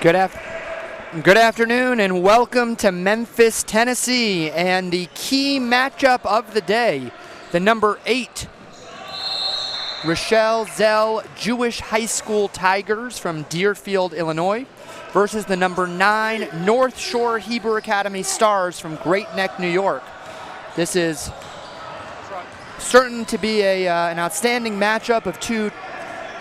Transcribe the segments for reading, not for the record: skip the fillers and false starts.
Good afternoon and welcome to Memphis, Tennessee, and the key matchup of the day, the number 8 Rochelle Zell Jewish High School Tigers from Deerfield, Illinois versus the number 9 North Shore Hebrew Academy Stars from Great Neck, New York. This is certain to be an outstanding matchup of two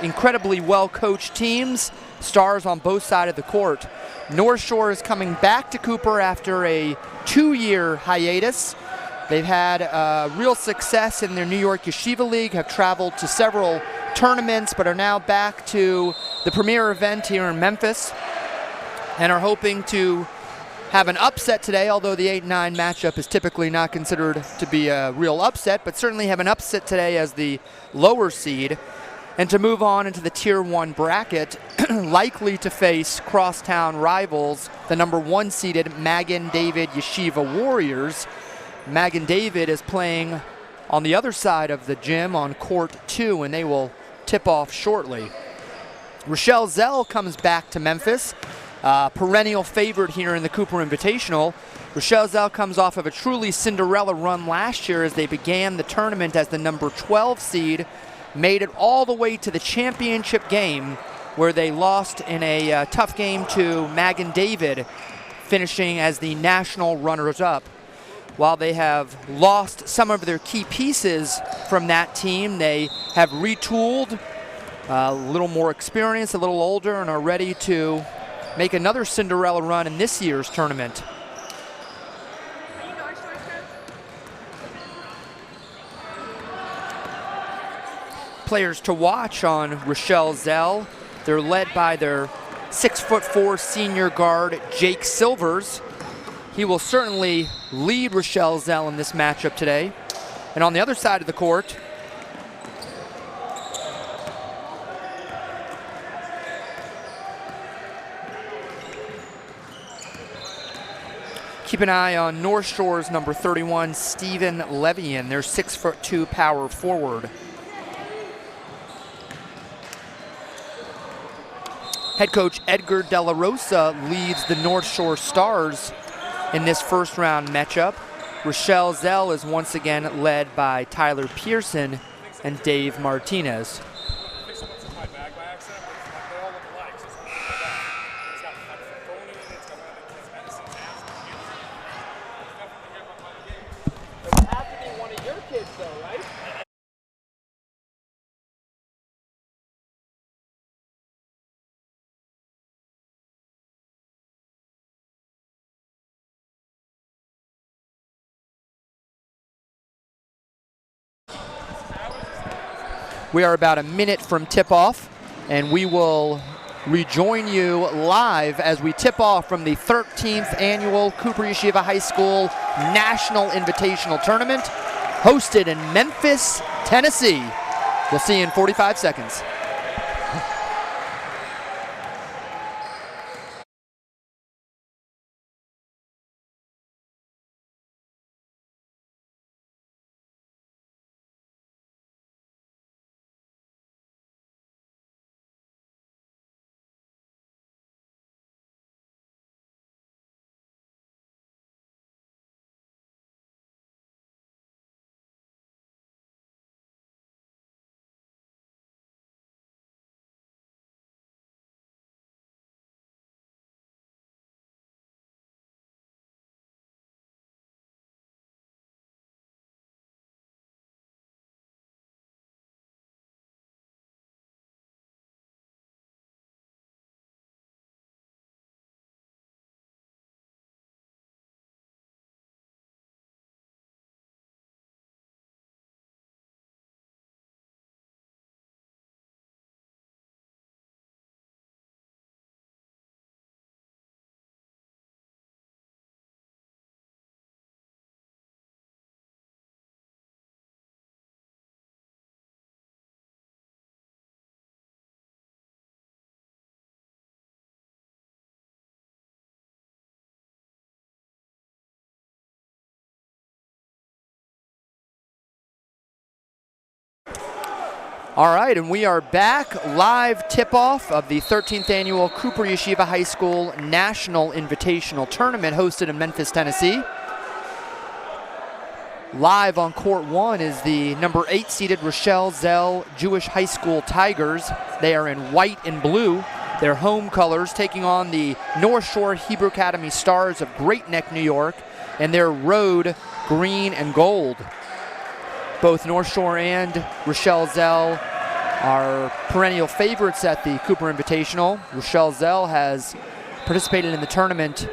incredibly well-coached teams, stars on both sides of the court. North Shore is coming back to Cooper after a 2-year hiatus. They've had real success in their New York Yeshiva League, have traveled to several tournaments, but are now back to the premier event here in Memphis and are hoping to have an upset today, although the 8-9 matchup is typically not considered to be a real upset, but certainly have an upset today as the lower seed, and to move on into the Tier 1 bracket, likely to face crosstown rivals, the number 1 seeded Magen David Yeshiva Warriors. Magen David is playing on the other side of the gym on court 2, and they will tip off shortly. Rochelle Zell comes back to Memphis, perennial favorite here in the Cooper Invitational. Rochelle Zell comes off of a truly Cinderella run last year as they began the tournament as the number 12 seed, made it all the way to the championship game where they lost in a tough game to Magen David, finishing as the national runners-up. While they have lost some of their key pieces from that team, they have retooled, a little more experienced, a little older, and are ready to make another Cinderella run in this year's tournament. Players to watch on Rochelle Zell. They're led by their 6'4" senior guard, Jake Silvers. He will certainly lead Rochelle Zell in this matchup today. And on the other side of the court, keep an eye on North Shore's number 31, Stephen Levian, their 6'2" power forward. Head coach Edgar De La Rosa leads the North Shore Stars in this first round matchup. Rochelle Zell is once again led by Tyler Pearson and Dave Martinez. We are about a minute from tip-off, and we will rejoin you live as we tip off from the 13th annual Cooper Yeshiva High School National Invitational Tournament, hosted in Memphis, Tennessee. We'll see you in 45 seconds. All right, and we are back. Live tip-off of the 13th annual Cooper Yeshiva High School National Invitational Tournament hosted in Memphis, Tennessee. Live on court 1 is the number 8 seeded Rochelle Zell Jewish High School Tigers. They are in white and blue. Their home colors taking on the North Shore Hebrew Academy Stars of Great Neck, New York, and their road green and gold. Both North Shore and Rochelle Zell are perennial favorites at the Cooper Invitational. Rochelle Zell has participated in the tournament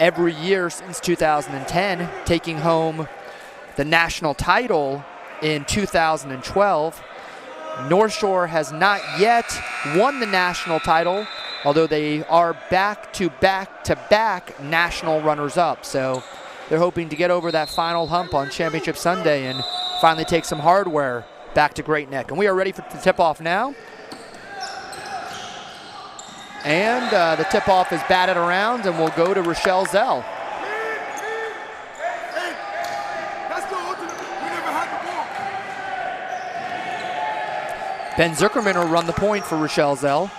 every year since 2010, taking home the national title in 2012. North Shore has not yet won the national title, although they are back-to-back national runners-up. So they're hoping to get over that final hump on Championship Sunday and finally take some hardware back to Great Neck. And we are ready for the tip-off now. And the tip-off is batted around and will go to Rochelle Zell. Ben Zuckerman will run the point for Rochelle Zell.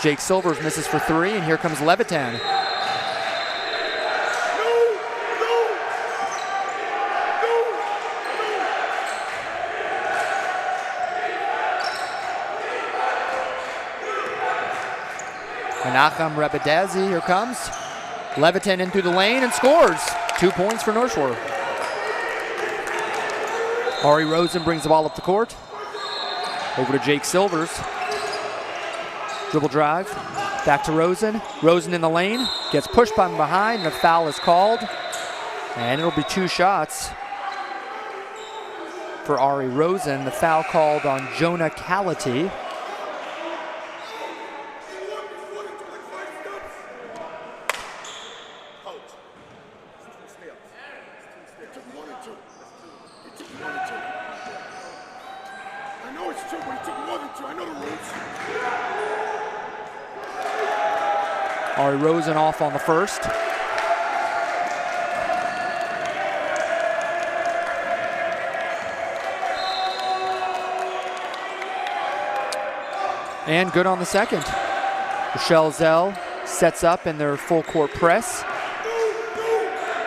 Jake Silvers misses for 3, and here comes Levitan. Menachem Rebedazi, here comes. Levitan in through the lane and scores. 2 points for North Shore. Ari Rosen brings the ball up the court. Over to Jake Silvers. Dribble drive, back to Rosen. Rosen in the lane, gets pushed from behind, the foul is called. And it'll be 2 shots for Ari Rosen. The foul called on Jonah Callity. Ari Rosen off on the first. And good on the second. Rochelle Zell sets up in their full court press.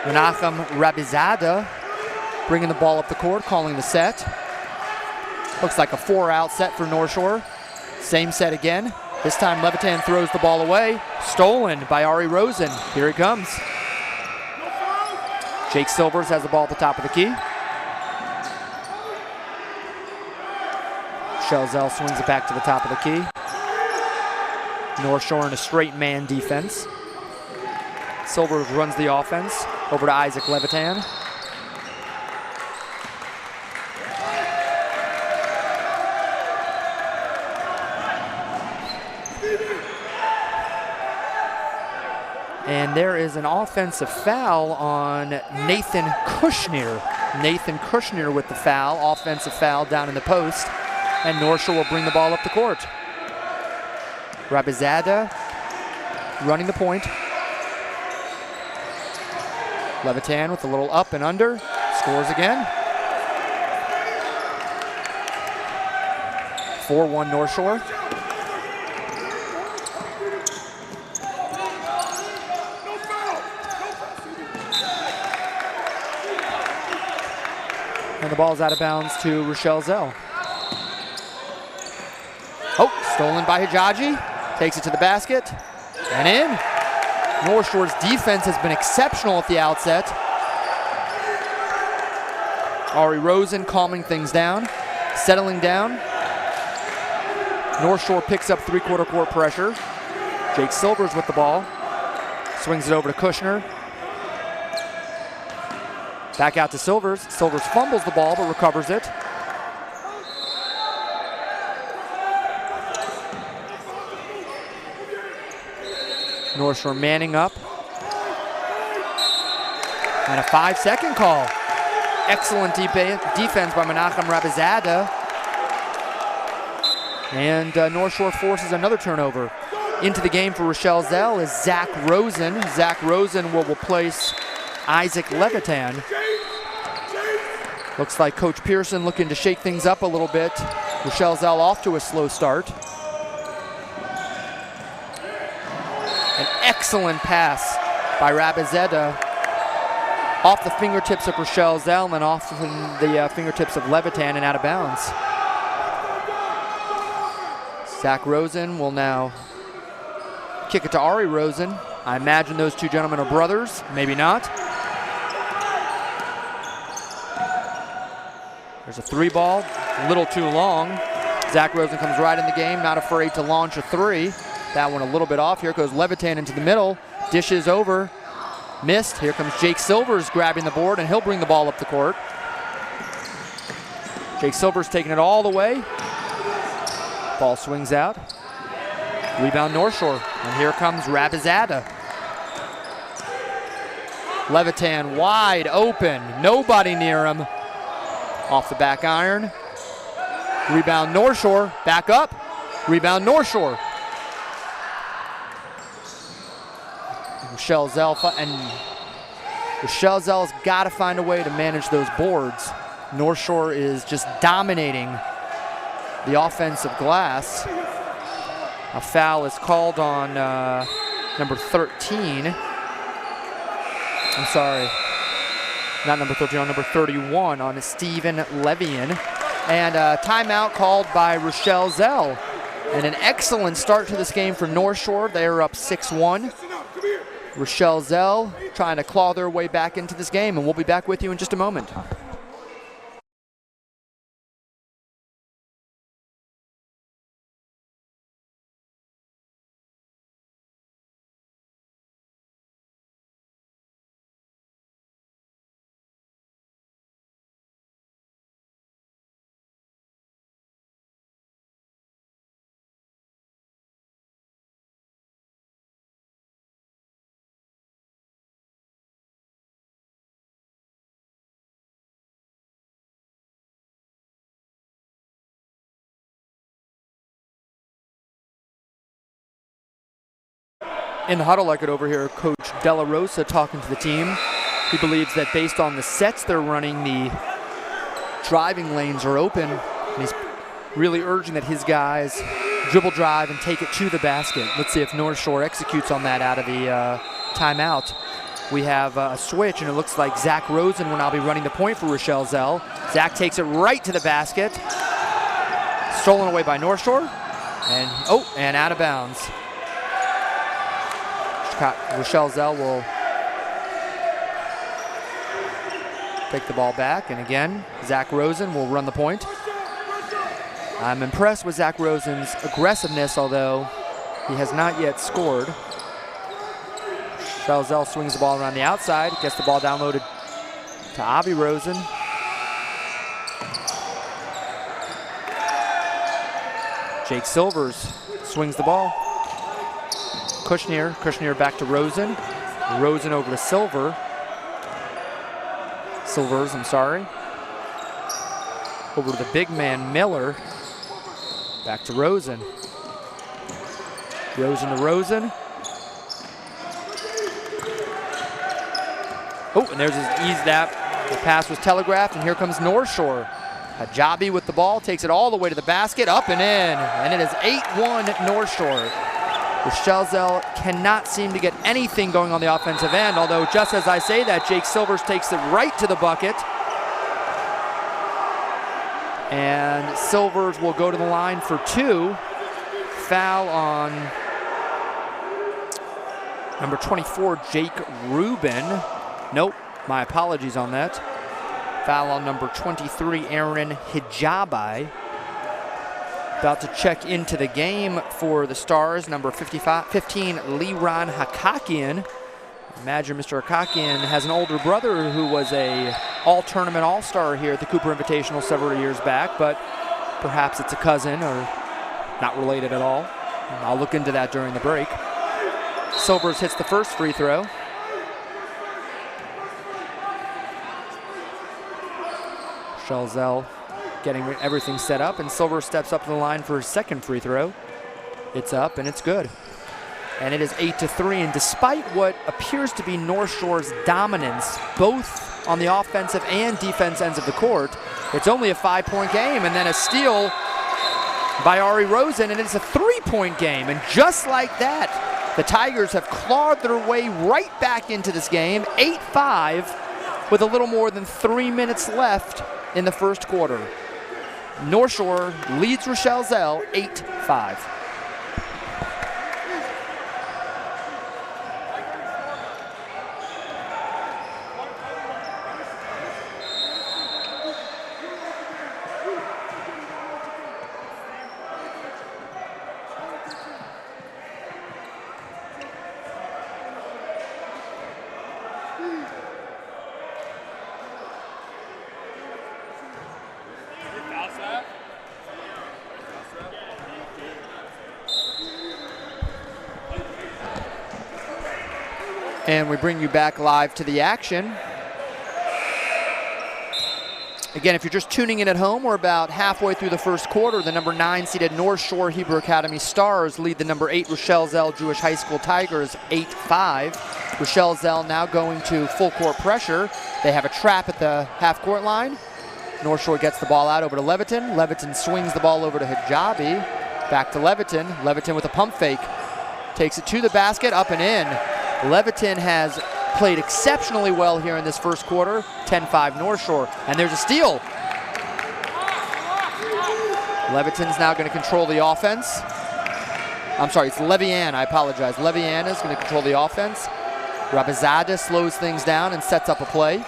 Menachem Rabizada bringing the ball up the court, calling the set. Looks like a 4-out set for North Shore. Same set again. This time Levitan throws the ball away. Stolen by Ari Rosen. Here he comes. Jake Silvers has the ball at the top of the key. Shelzell swings it back to the top of the key. North Shore in a straight man defense. Silvers runs the offense over to Isaac Levitan. And there is an offensive foul on Nathan Kushner. Nathan Kushner with the foul, offensive foul down in the post. And North Shore will bring the ball up the court. Rabizada running the point. Levitan with a little up and under. Scores again. 4-1 North Shore. And the ball's out of bounds to Rochelle Zell. Oh, stolen by Hijaji. Takes it to the basket. And in. North Shore's defense has been exceptional at the outset. Ari Rosen calming things down. Settling down. North Shore picks up 3/4 court pressure. Jake Silvers with the ball. Swings it over to Kushner. Back out to Silvers. Silvers fumbles the ball but recovers it. North Shore manning up. And a 5-second call. Excellent defense by Menachem Rabizada. And North Shore forces another turnover. into the game for Rochelle Zell is Zach Rosen. Zach Rosen will replace Isaac Levitan. Looks like Coach Pearson looking to shake things up a little bit. Rochelle Zell off to a slow start. An excellent pass by Rabizadeh off the fingertips of Rochelle Zell and off the fingertips of Levitan and out of bounds. Zach Rosen will now kick it to Ari Rosen. I imagine those two gentlemen are brothers, maybe not. There's a 3-ball, a little too long. Zach Rosen comes right in the game, not afraid to launch a 3. That one a little bit off. Here goes Levitan into the middle, dishes over, missed. Here comes Jake Silvers grabbing the board, and he'll bring the ball up the court. Jake Silvers taking it all the way. Ball swings out. Rebound North Shore, and here comes Rabizadeh. Levitan wide open, nobody near him. Off the back iron. Rebound North Shore, back up. Rebound North Shore. Rochelle Zell's got to find a way to manage those boards. North Shore is just dominating the offensive glass. A foul is called on number 13. I'm sorry, not number 13, on number 31 on Stephen Levian. And a timeout called by Rochelle Zell. And an excellent start to this game for North Shore. They are up 6-1. Rochelle Zell trying to claw their way back into this game, and we'll be back with you in just a moment. In the huddle, I could overhear Coach Della Rosa talking to the team. He believes that based on the sets they're running, the driving lanes are open. And he's really urging that his guys dribble drive and take it to the basket. Let's see if North Shore executes on that out of the timeout. We have a switch, and it looks like Zach Rosen will now be running the point for Rochelle Zell. Zach takes it right to the basket. Stolen away by North Shore. And out of bounds. Rochelle Zell will take the ball back, and again, Zach Rosen will run the point. I'm impressed with Zach Rosen's aggressiveness, although he has not yet scored. Rochelle Zell swings the ball around the outside, gets the ball downloaded to Avi Rosen. Jake Silvers swings the ball. Kushner back to Rosen. Rosen over to Silvers, I'm sorry. Over to the big man, Miller. Back to Rosen. Rosen to Rosen. Oh, and there's his ease that. The pass was telegraphed, and here comes North Shore. Hijabi with the ball, takes it all the way to the basket, up and in. And it is 8-1 North Shore. Rochelle Zell cannot seem to get anything going on the offensive end, although just as I say that, Jake Silvers takes it right to the bucket. And Silvers will go to the line for 2. Foul on number 24, Jake Rubin. Nope, my apologies on that. Foul on number 23, Aaron Hijabi. About to check into the game for the Stars, number 15, Liran Hakakian. Imagine Mr. Hakakian has an older brother who was a all-tournament all-star here at the Cooper Invitational several years back, but perhaps it's a cousin or not related at all. I'll look into that during the break. Silvers hits the first free throw. Rochelle Zell getting everything set up, and Silver steps up to the line for his second free throw. It's up and it's good. And it is 8-3, and despite what appears to be North Shore's dominance, both on the offensive and defense ends of the court, it's only a 5-point game, and then a steal by Ari Rosen, and it's a 3-point game. And just like that, the Tigers have clawed their way right back into this game, 8-5, with a little more than 3 minutes left in the first quarter. North Shore leads Rochelle Zell 8-5. And we bring you back live to the action. Again, if you're just tuning in at home, we're about halfway through the first quarter. The number 9 seeded North Shore Hebrew Academy Stars lead the number 8 Rochelle Zell Jewish High School Tigers 8-5. Rochelle Zell now going to full court pressure. They have a trap at the half-court line. North Shore gets the ball out over to Leviton. Leviton swings the ball over to Hijabi. Back to Leviton. Leviton with a pump fake. Takes it to the basket, up and in. Leviton has played exceptionally well here in this first quarter. 10-5 North Shore. And there's a steal. Leviton's now going to control the offense. I'm sorry, it's Levian, I apologize. Levian is going to control the offense. Rabizadeh slows things down and sets up a play.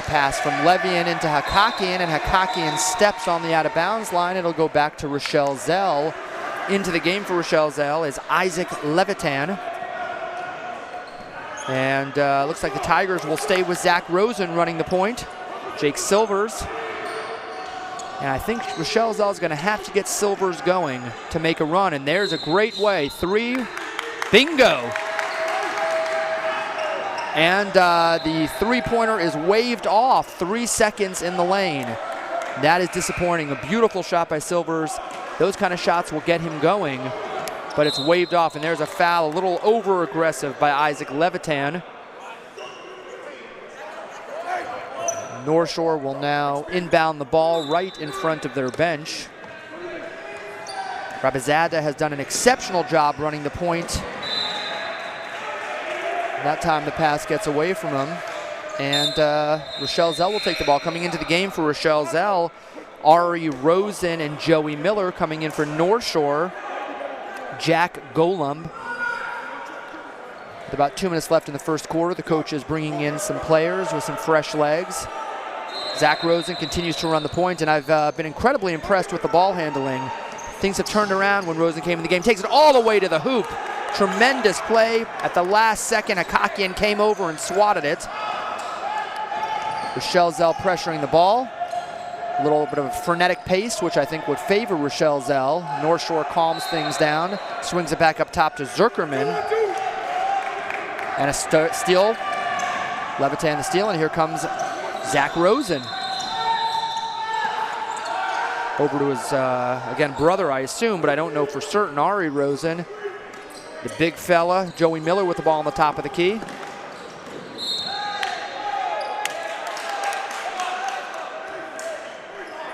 Pass from Levian into Hakakian, and Hakakian steps on the out-of-bounds line. It'll go back to Rochelle Zell. Into the game for Rochelle Zell is Isaac Levitan. And looks like the Tigers will stay with Zach Rosen running the point. Jake Silvers. And I think Rochelle Zell is going to have to get Silvers going to make a run. And there's a great way. 3, bingo. And the three-pointer is waved off. 3 seconds in the lane. That is disappointing. A beautiful shot by Silvers. Those kind of shots will get him going, but it's waved off, and there's a foul, a little over-aggressive by Isaac Levitan. North Shore will now inbound the ball right in front of their bench. Rabizadeh has done an exceptional job running the point. That time the pass gets away from him. And Rochelle Zell will take the ball. Coming into the game for Rochelle Zell, Ari Rosen and Joey Miller. Coming in for North Shore, Jack Golumb. With about 2 minutes left in the first quarter, the coach is bringing in some players with some fresh legs. Zach Rosen continues to run the point, and I've been incredibly impressed with the ball handling. Things have turned around when Rosen came in the game. Takes it all the way to the hoop. Tremendous play. At the last second, Hakakian came over and swatted it. Rochelle Zell pressuring the ball. A little bit of a frenetic pace, which I think would favor Rochelle Zell. North Shore calms things down. Swings it back up top to Zuckerman. And a steal. Levitan the steal, and here comes Zach Rosen. Over to his, again, brother, I assume, but I don't know for certain, Ari Rosen. The big fella, Joey Miller with the ball on the top of the key.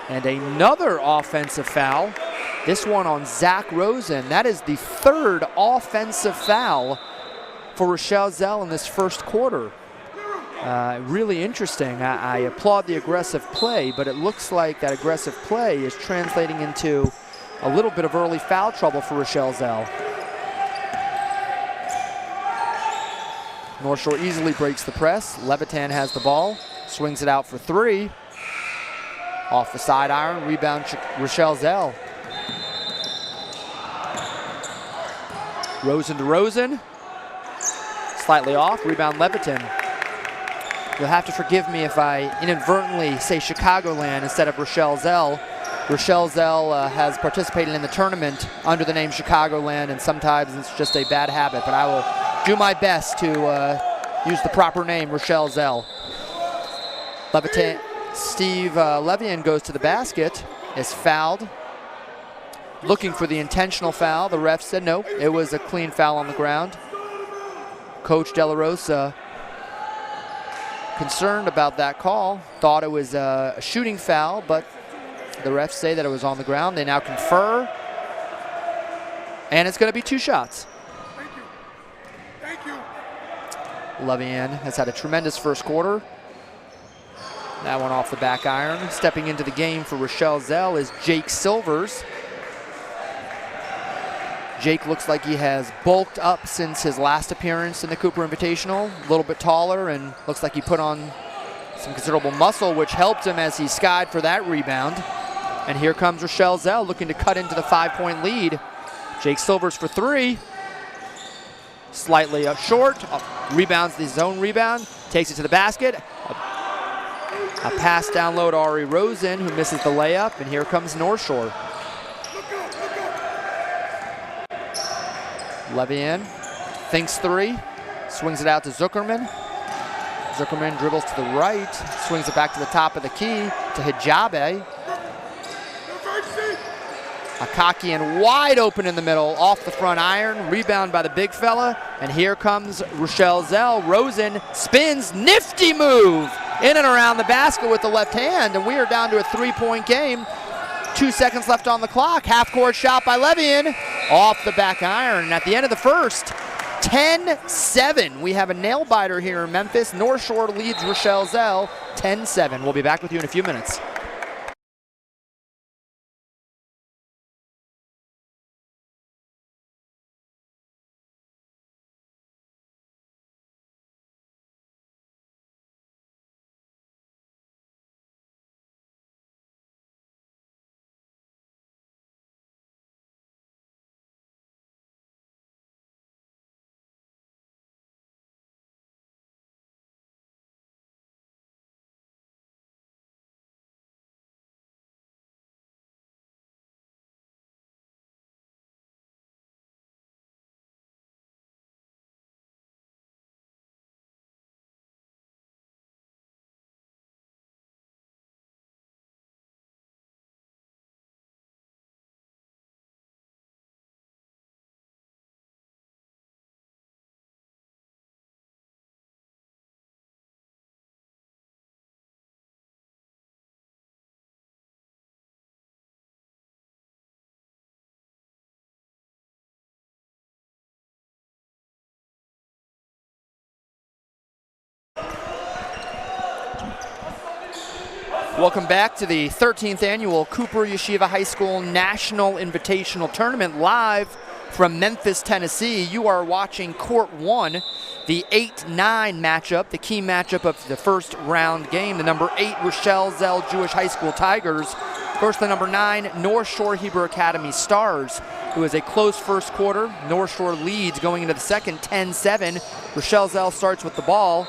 And another offensive foul. This one on Zach Rosen. That is the 3rd offensive foul for Rochelle Zell in this first quarter. Really interesting. I applaud the aggressive play, but it looks like that aggressive play is translating into a little bit of early foul trouble for Rochelle Zell. North Shore easily breaks the press. Levitan has the ball, swings it out for 3. Off the side iron, rebound Rochelle Zell. Rosen to Rosen. Slightly off, rebound Levitan. You'll have to forgive me if I inadvertently say Chicagoland instead of Rochelle Zell. Rochelle Zell has participated in the tournament under the name Chicagoland, and sometimes it's just a bad habit, but I will do my best to use the proper name, Rochelle Zell. Steve Levian goes to the basket, is fouled. Looking for the intentional foul. The ref said no, it was a clean foul on the ground. Coach De La Rosa concerned about that call, thought it was a shooting foul, but the refs say that it was on the ground. They now confer, and it's going to be 2 shots. Thank you. Levian has had a tremendous first quarter. That one off the back iron. Stepping into the game for Rochelle Zell is Jake Silvers. Jake looks like he has bulked up since his last appearance in the Cooper Invitational. A little bit taller, and looks like he put on some considerable muscle, which helped him as he skied for that rebound. And here comes Rochelle Zell looking to cut into the 5-point lead. Jake Silvers for 3. Slightly up short. Rebounds the zone rebound. Takes it to the basket. A pass down low to Ari Rosen, who misses the layup. And here comes North Shore. Levian thinks 3, swings it out to Zuckerman. Zuckerman dribbles to the right, swings it back to the top of the key to Hijabe. Akakian wide open in the middle, off the front iron, rebound by the big fella, and here comes Rochelle Zell. Rosen spins, nifty move in and around the basket with the left hand, and we are down to a 3-point game. 2 seconds left on the clock. Half-court shot by Levian, off the back iron. And at the end of the first, 10-7. We have a nail-biter here in Memphis. North Shore leads Rochelle Zell 10-7. We'll be back with you in a few minutes. Welcome back to the 13th annual Cooper Yeshiva High School National Invitational Tournament, live from Memphis, Tennessee. You are watching Court 1, the 8-9 matchup, the key matchup of the first round game. The number 8 Rochelle Zell Jewish High School Tigers versus the number 9 North Shore Hebrew Academy Stars. It was a close first quarter. North Shore leads going into the second, 10-7. Rochelle Zell starts with the ball.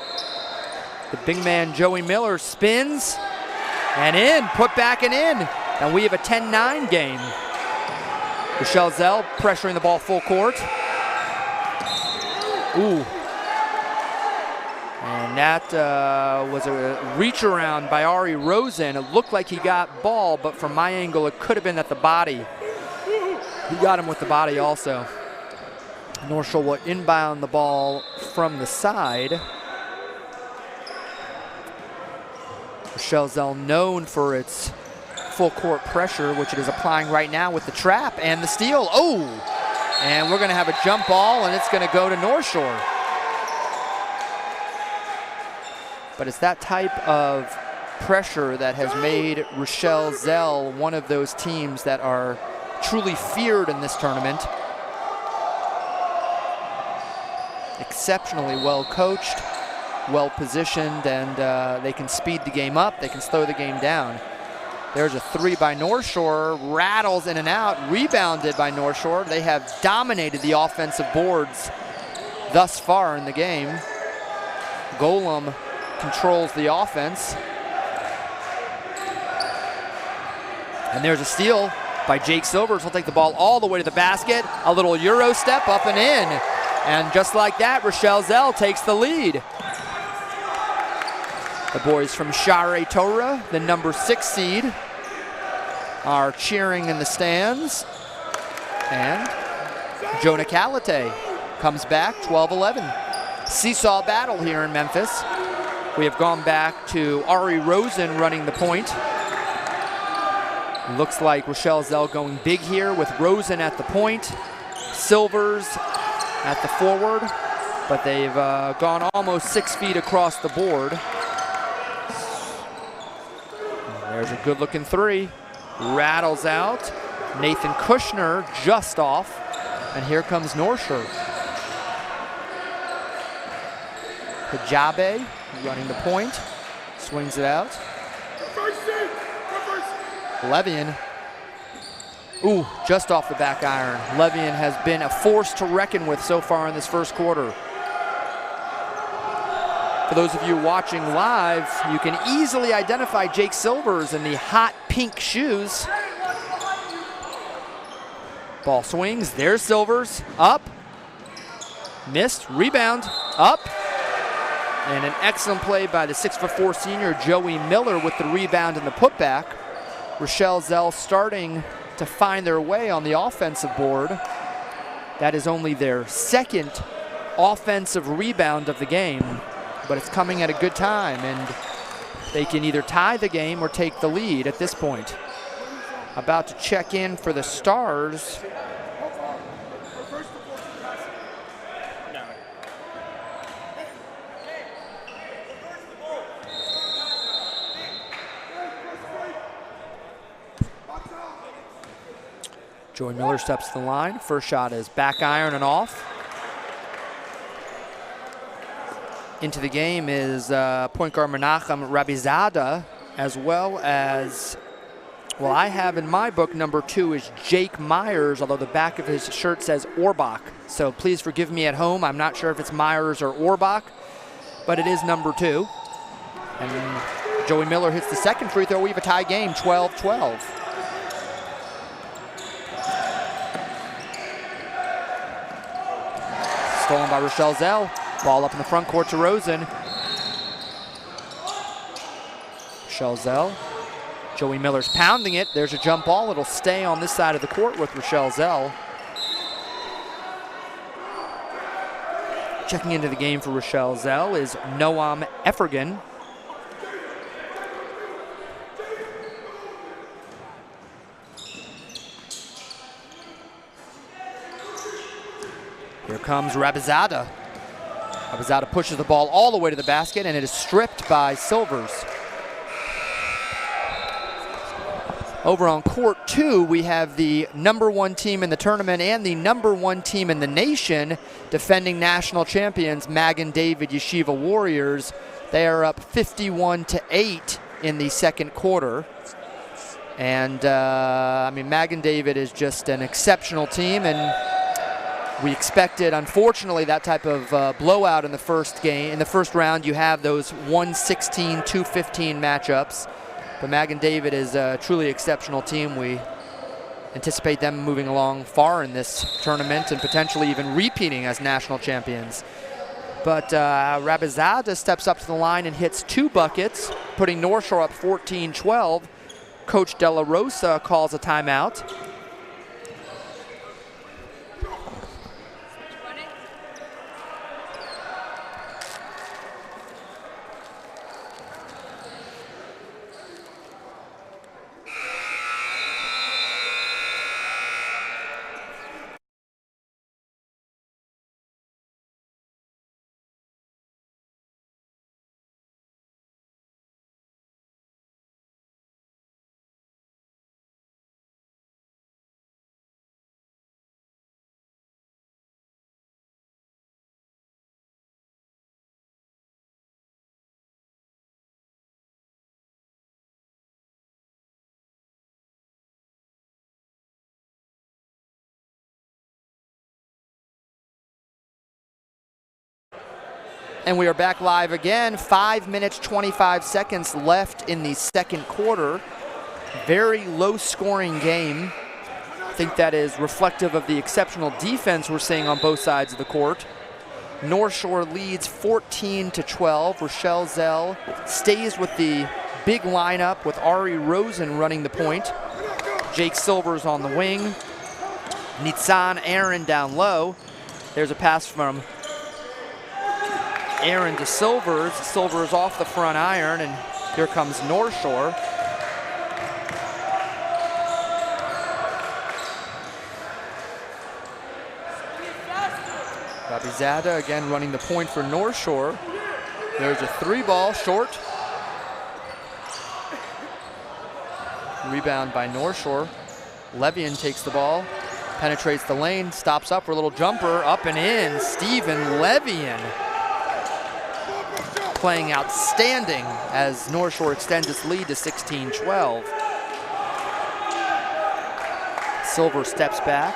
The big man Joey Miller spins. And in, put back and in. And we have a 10-9 game. Rochelle Zell pressuring the ball full court. Ooh. And that was a reach around by Ari Rosen. It looked like he got ball, but from my angle, it could have been at the body. He got him with the body also. North Shore will inbound the ball from the side. Rochelle Zell known for its full court pressure, which it is applying right now with the trap and the steal. Oh! And we're going to have a jump ball, and it's going to go to North Shore. But it's that type of pressure that has made Rochelle Zell one of those teams that are truly feared in this tournament. Exceptionally well coached, well positioned, and they can speed the game up, they can slow the game down. There's a 3 by North Shore, rattles in and out, rebounded by North Shore. They have dominated the offensive boards thus far in the game. Golem controls the offense. And there's a steal by Jake Silvers. He'll take the ball all the way to the basket. A little Euro step up and in. And just like that, Rochelle Zell takes the lead. The boys from Share Torah, the number 6 seed, are cheering in the stands. And Jonah Kalate comes back, 12-11. Seesaw battle here in Memphis. We have gone back to Ari Rosen running the point. Looks like Rochelle Zell going big here with Rosen at the point. Silvers at the forward, but they've gone almost 6 feet across the board. There's a good looking 3. Rattles out. Nathan Kushner just off. And here comes North Shore. Hijabe running the point. Swings it out. Levian. Ooh, just off the back iron. Levian has been a force to reckon with so far in this first quarter. For those of you watching live, you can easily identify Jake Silvers in the hot pink shoes. Ball swings, there's Silvers, up, missed, rebound, up, and an excellent play by the 6'4" senior Joey Miller with the rebound and the putback. Rochelle Zell starting to find their way on the offensive board. That is only their 2nd offensive rebound of the game, but it's coming at a good time, and they can either tie the game or take the lead at this point. About to check in for the Stars. Joey Miller steps to the line. First shot is back iron and off. Into the game is point guard Menachem Rabizadeh, as well as, well, I have in my book number 2 is Jake Myers, although the back of his shirt says Orbach. So please forgive me at home. I'm not sure if it's Myers or Orbach, but it is number 2. And Joey Miller hits the 2nd free throw. We have a tie game, 12-12. Stolen by Rochelle Zell. Ball up in the front court to Rosen. Rochelle Zell. Joey Miller's pounding it. There's a jump ball. It'll stay on this side of the court with Rochelle Zell. Checking into the game for Rochelle Zell is Noam Effergan. Here comes Rabizadeh. Rabizadeh pushes the ball all the way to the basket, and it is stripped by Silvers. Over on court 2, we have the number 1 team in the tournament and the number 1 team in the nation, defending national champions, Magen David Yeshiva Warriors. They are up 51-8 in the 2nd quarter. And I mean, Magen David is just an exceptional team, and we expected, unfortunately, that type of blowout in the first game. In the first round, you have those 116-215 matchups. But Magen David is a truly exceptional team. We anticipate them moving along far in this tournament and potentially even repeating as national champions. But Rabizadeh steps up to the line and hits 2 buckets, putting North Shore up 14-12. Coach De La Rosa calls a timeout. And we are back live again. 5 minutes, 25 seconds left in the 2nd quarter. Very low scoring game. I think that is reflective of the exceptional defense we're seeing on both sides of the court. North Shore leads 14-12. Rochelle Zell stays with the big lineup with Ari Rosen running the point. Jake Silvers on the wing. Nitsan Aaron down low. There's a pass from Aaron to Silvers. Silvers off the front iron, and here comes North Shore. Rabizada again running the point for North Shore. There's a 3-ball short. Rebound by North Shore. Levian takes the ball, penetrates the lane, stops up for a little jumper, up and in. Steven Levian playing outstanding as North Shore extends its lead to 16-12. Silver steps back,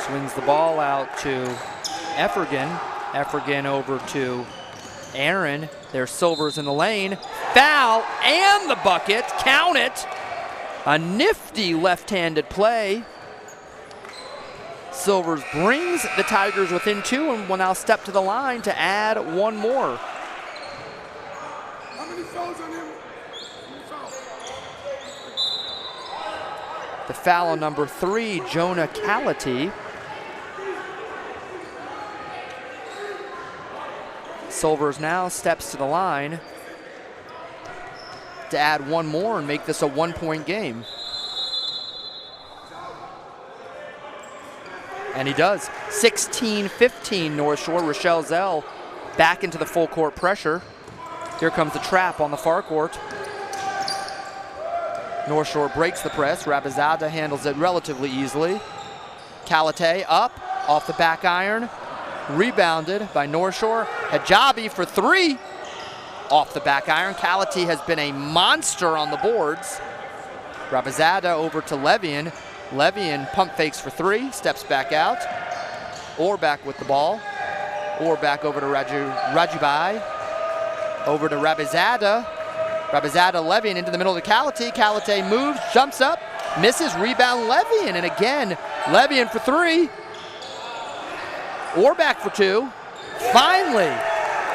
swings the ball out to Effergan. Effergan over to Aaron. There's Silvers in the lane. Foul and the bucket. Count it. A nifty left-handed play. Silvers brings the Tigers within 2 and will now step to the line to add 1 more. How many fouls on him? The foul on number 3, Jonah Callity. Silvers now steps to the line to add 1 more and make this a 1-point game. And he does. 16-15 North Shore. Rochelle Zell back into the full court pressure. Here comes the trap on the far court. North Shore breaks the press. Rabizada handles it relatively easily. Callate up off the back iron. Rebounded by North Shore. Hijabi for 3 off the back iron. Callate has been a monster on the boards. Rabizada over to Levian. Levian pump fakes for 3, steps back out. Orback with the ball. Orback over to Rajubai. Over to Rabizada. Rabizada, Levian into the middle of the Callate. Callate moves, jumps up, misses, rebound Levian. And again, Levian for 3. Orback for 2. Finally,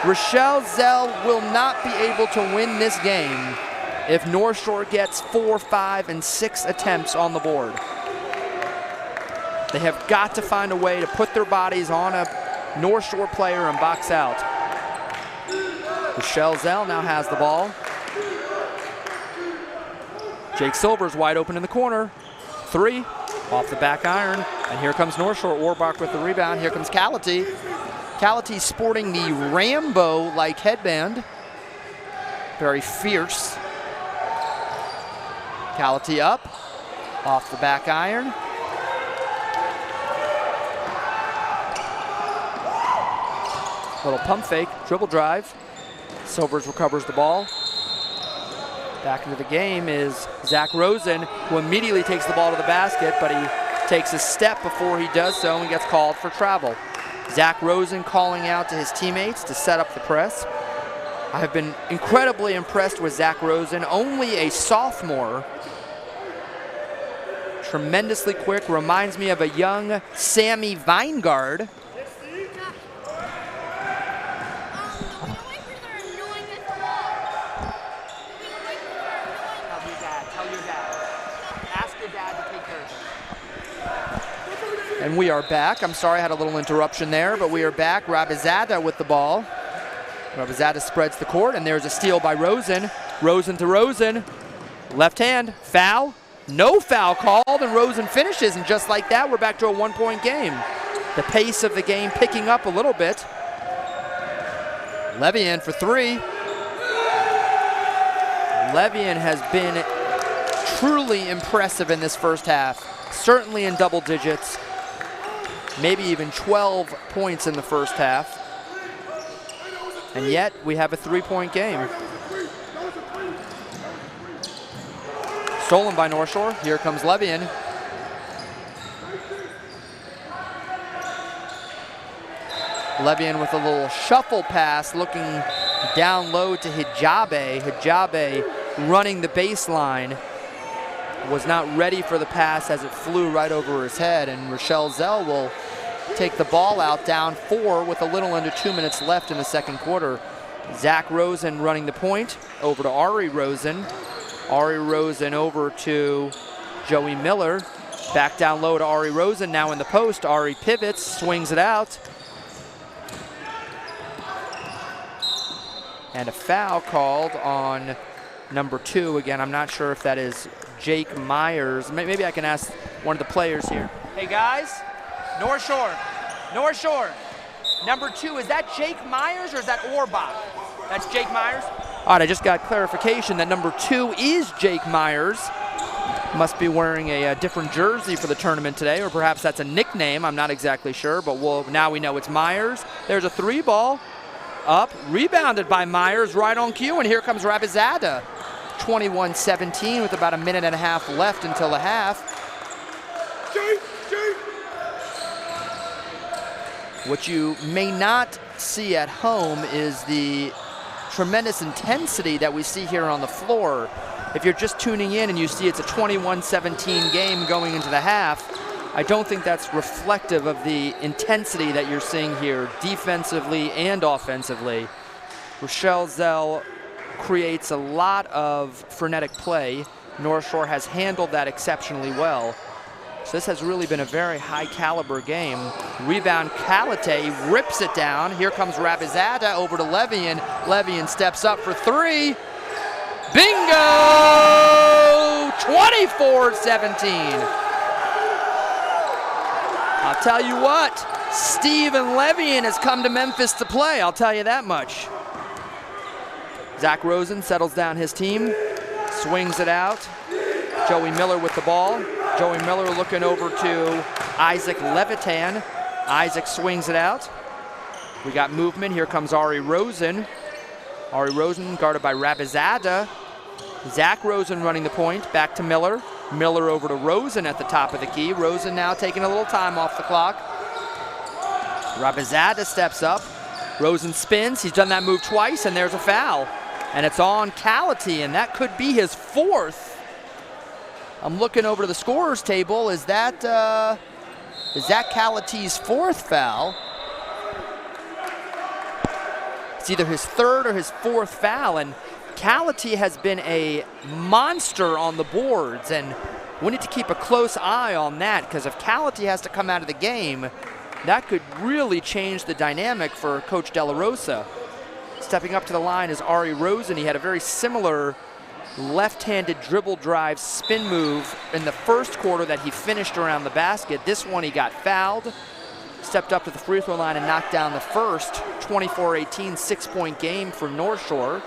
Rochelle Zell will not be able to win this game if North Shore gets 4, 5, and 6 attempts on the board. They have got to find a way to put their bodies on a North Shore player and box out. Rochelle Zell now has the ball. Jake Silvers wide open in the corner. 3 off the back iron. And here comes North Shore. Orbach with the rebound. Here comes Callate. Callate sporting the Rambo-like headband. Very fierce. Callate up off the back iron. Little pump fake, dribble drive. Silvers recovers the ball. Back into the game is Zach Rosen, who immediately takes the ball to the basket, but he takes a step before he does so and gets called for travel. Zach Rosen calling out to his teammates to set up the press. I have been incredibly impressed with Zach Rosen, only a sophomore. Tremendously quick, reminds me of a young Sammy Weingard. And we are back. I'm sorry I had a little interruption there, but we are back. Rabizada with the ball. Rabizada spreads the court, and there's a steal by Rosen. Rosen to Rosen. Left hand, foul. No foul called, and Rosen finishes, and just like that, we're back to a 1-point game. The pace of the game picking up a little bit. Levian for 3. Levian has been truly impressive in this first half. Certainly in double digits. Maybe even 12 points in the first half. And yet, we have a 3-point game. Stolen by North Shore. Here comes Levian. Levian with a little shuffle pass, looking down low to Hijabe. Hijabe running the baseline. Was not ready for the pass as it flew right over his head, and Rochelle Zell will take the ball out, down 4 with a little under 2 minutes left in the second quarter. Zach Rosen running the point, over to Ari Rosen. Ari Rosen over to Joey Miller. Back down low to Ari Rosen, now in the post. Ari pivots, swings it out. And a foul called on number 2. Again, I'm not sure if that is Jake Myers. Maybe I can ask one of the players here. Hey guys, North Shore. Number 2, is that Jake Myers or is that Orbach? That's Jake Myers? All right, I just got clarification that number 2 is Jake Myers. Must be wearing a different jersey for the tournament today, or perhaps that's a nickname. I'm not exactly sure, but now we know it's Myers. There's a 3 ball. Up, rebounded by Myers right on cue, and here comes Rabizada. 21-17 with about a minute and a half left until the half. What you may not see at home is the tremendous intensity that we see here on the floor. If you're just tuning in and you see it's a 21-17 game going into the half, I don't think that's reflective of the intensity that you're seeing here defensively and offensively. Rochelle Zell creates a lot of frenetic play. North Shore has handled that exceptionally well. So this has really been a very high caliber game. Rebound, Kalate rips it down. Here comes Rabizada over to Levian. Levian steps up for 3. Bingo! 24-17. I'll tell you what, Steven Levian has come to Memphis to play, I'll tell you that much. Zach Rosen settles down his team, swings it out. Joey Miller with the ball. Joey Miller looking over to Isaac Levitan. Isaac swings it out. We got movement, here comes Ari Rosen. Ari Rosen guarded by Rabizada. Zach Rosen running the point, back to Miller. Miller over to Rosen at the top of the key. Rosen now taking a little time off the clock. Rabizada steps up. Rosen spins. He's done that move twice, and there's a foul. And it's on Kalate, and that could be his 4th. I'm looking over to the scorer's table. Is that Kalate's 4th foul? It's either his 3rd or his 4th foul, and Kalate has been a monster on the boards, and we need to keep a close eye on that, because if Kalate has to come out of the game, that could really change the dynamic for Coach De La Rosa. Stepping up to the line is Ari Rosen. He had a very similar left-handed dribble drive spin move in the first quarter that he finished around the basket. This one he got fouled, stepped up to the free throw line and knocked down the first. 24-18, 6-point game for North Shore.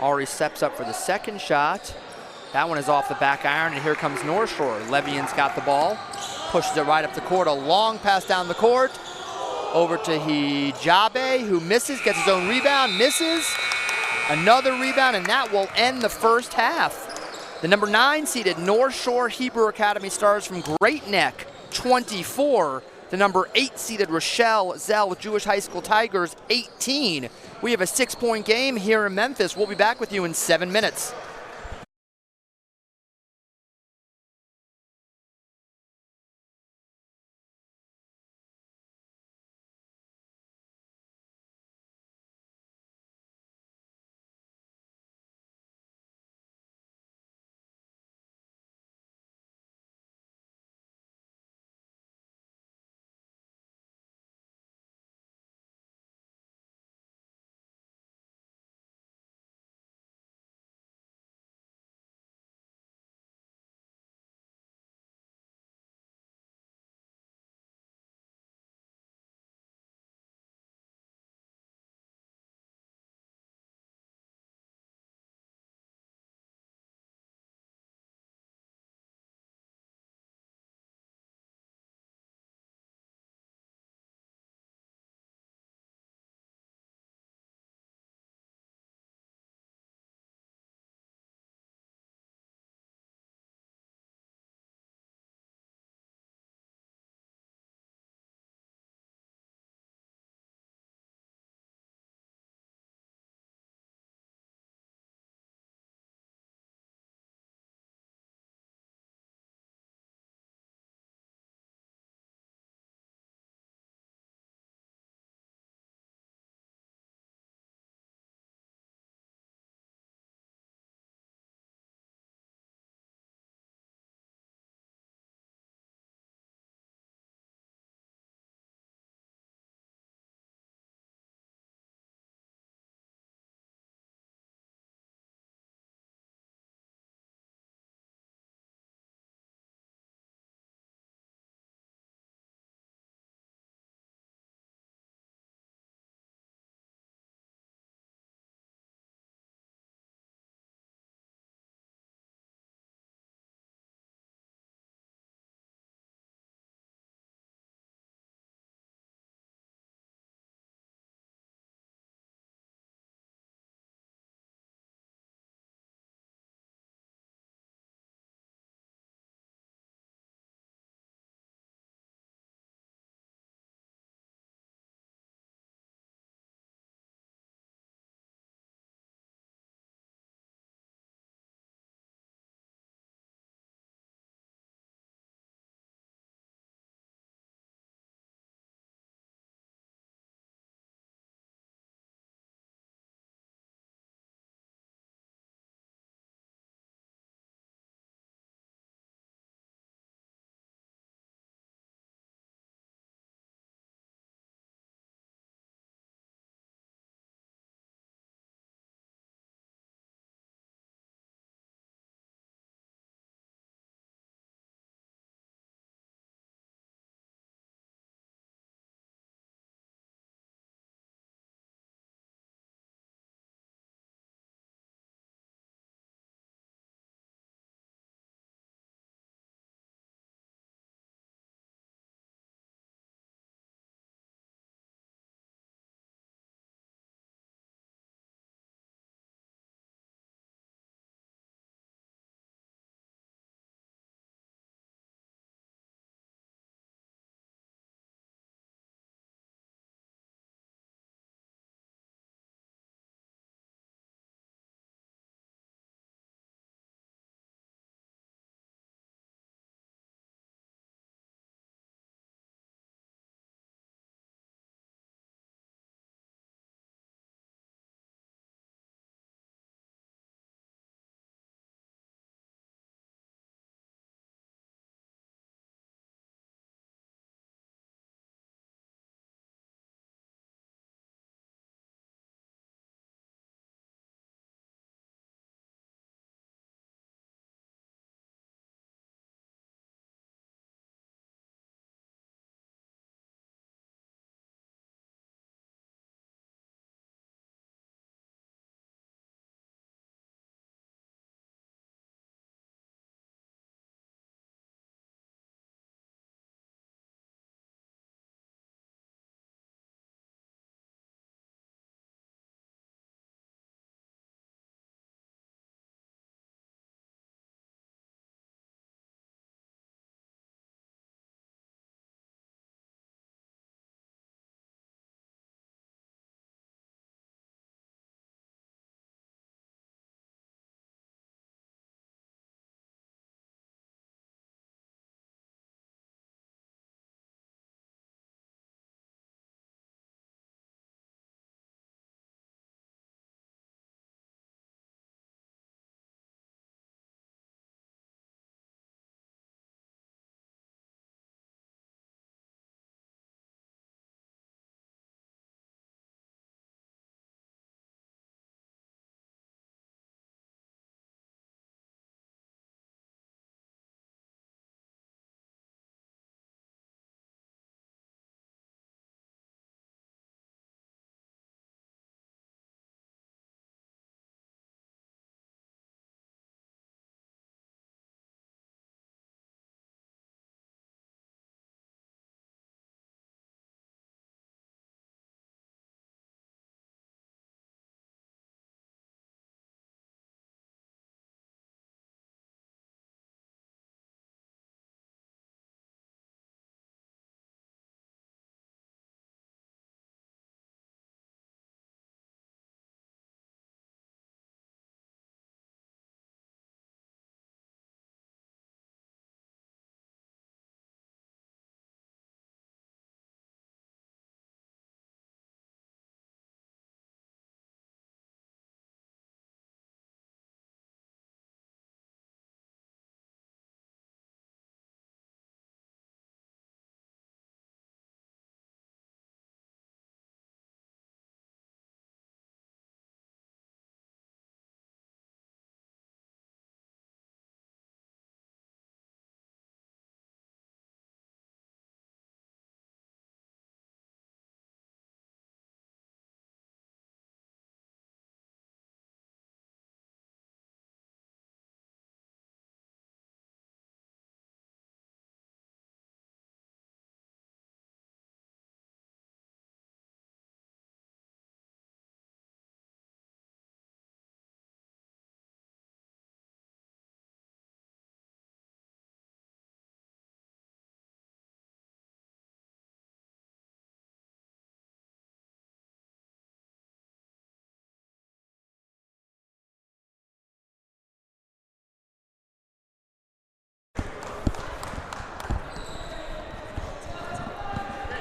Ari steps up for the second shot. That one is off the back iron, and here comes North Shore. Levian's got the ball, pushes it right up the court. A long pass down the court. Over to Hijabe, who misses, gets his own rebound, misses. Another rebound, and that will end the first half. The number 9 seeded North Shore Hebrew Academy Stars from Great Neck, 24. The number 8 seeded Rochelle Zell Jewish High School Tigers, 18. We have a 6-point game here in Memphis. We'll be back with you in 7 minutes.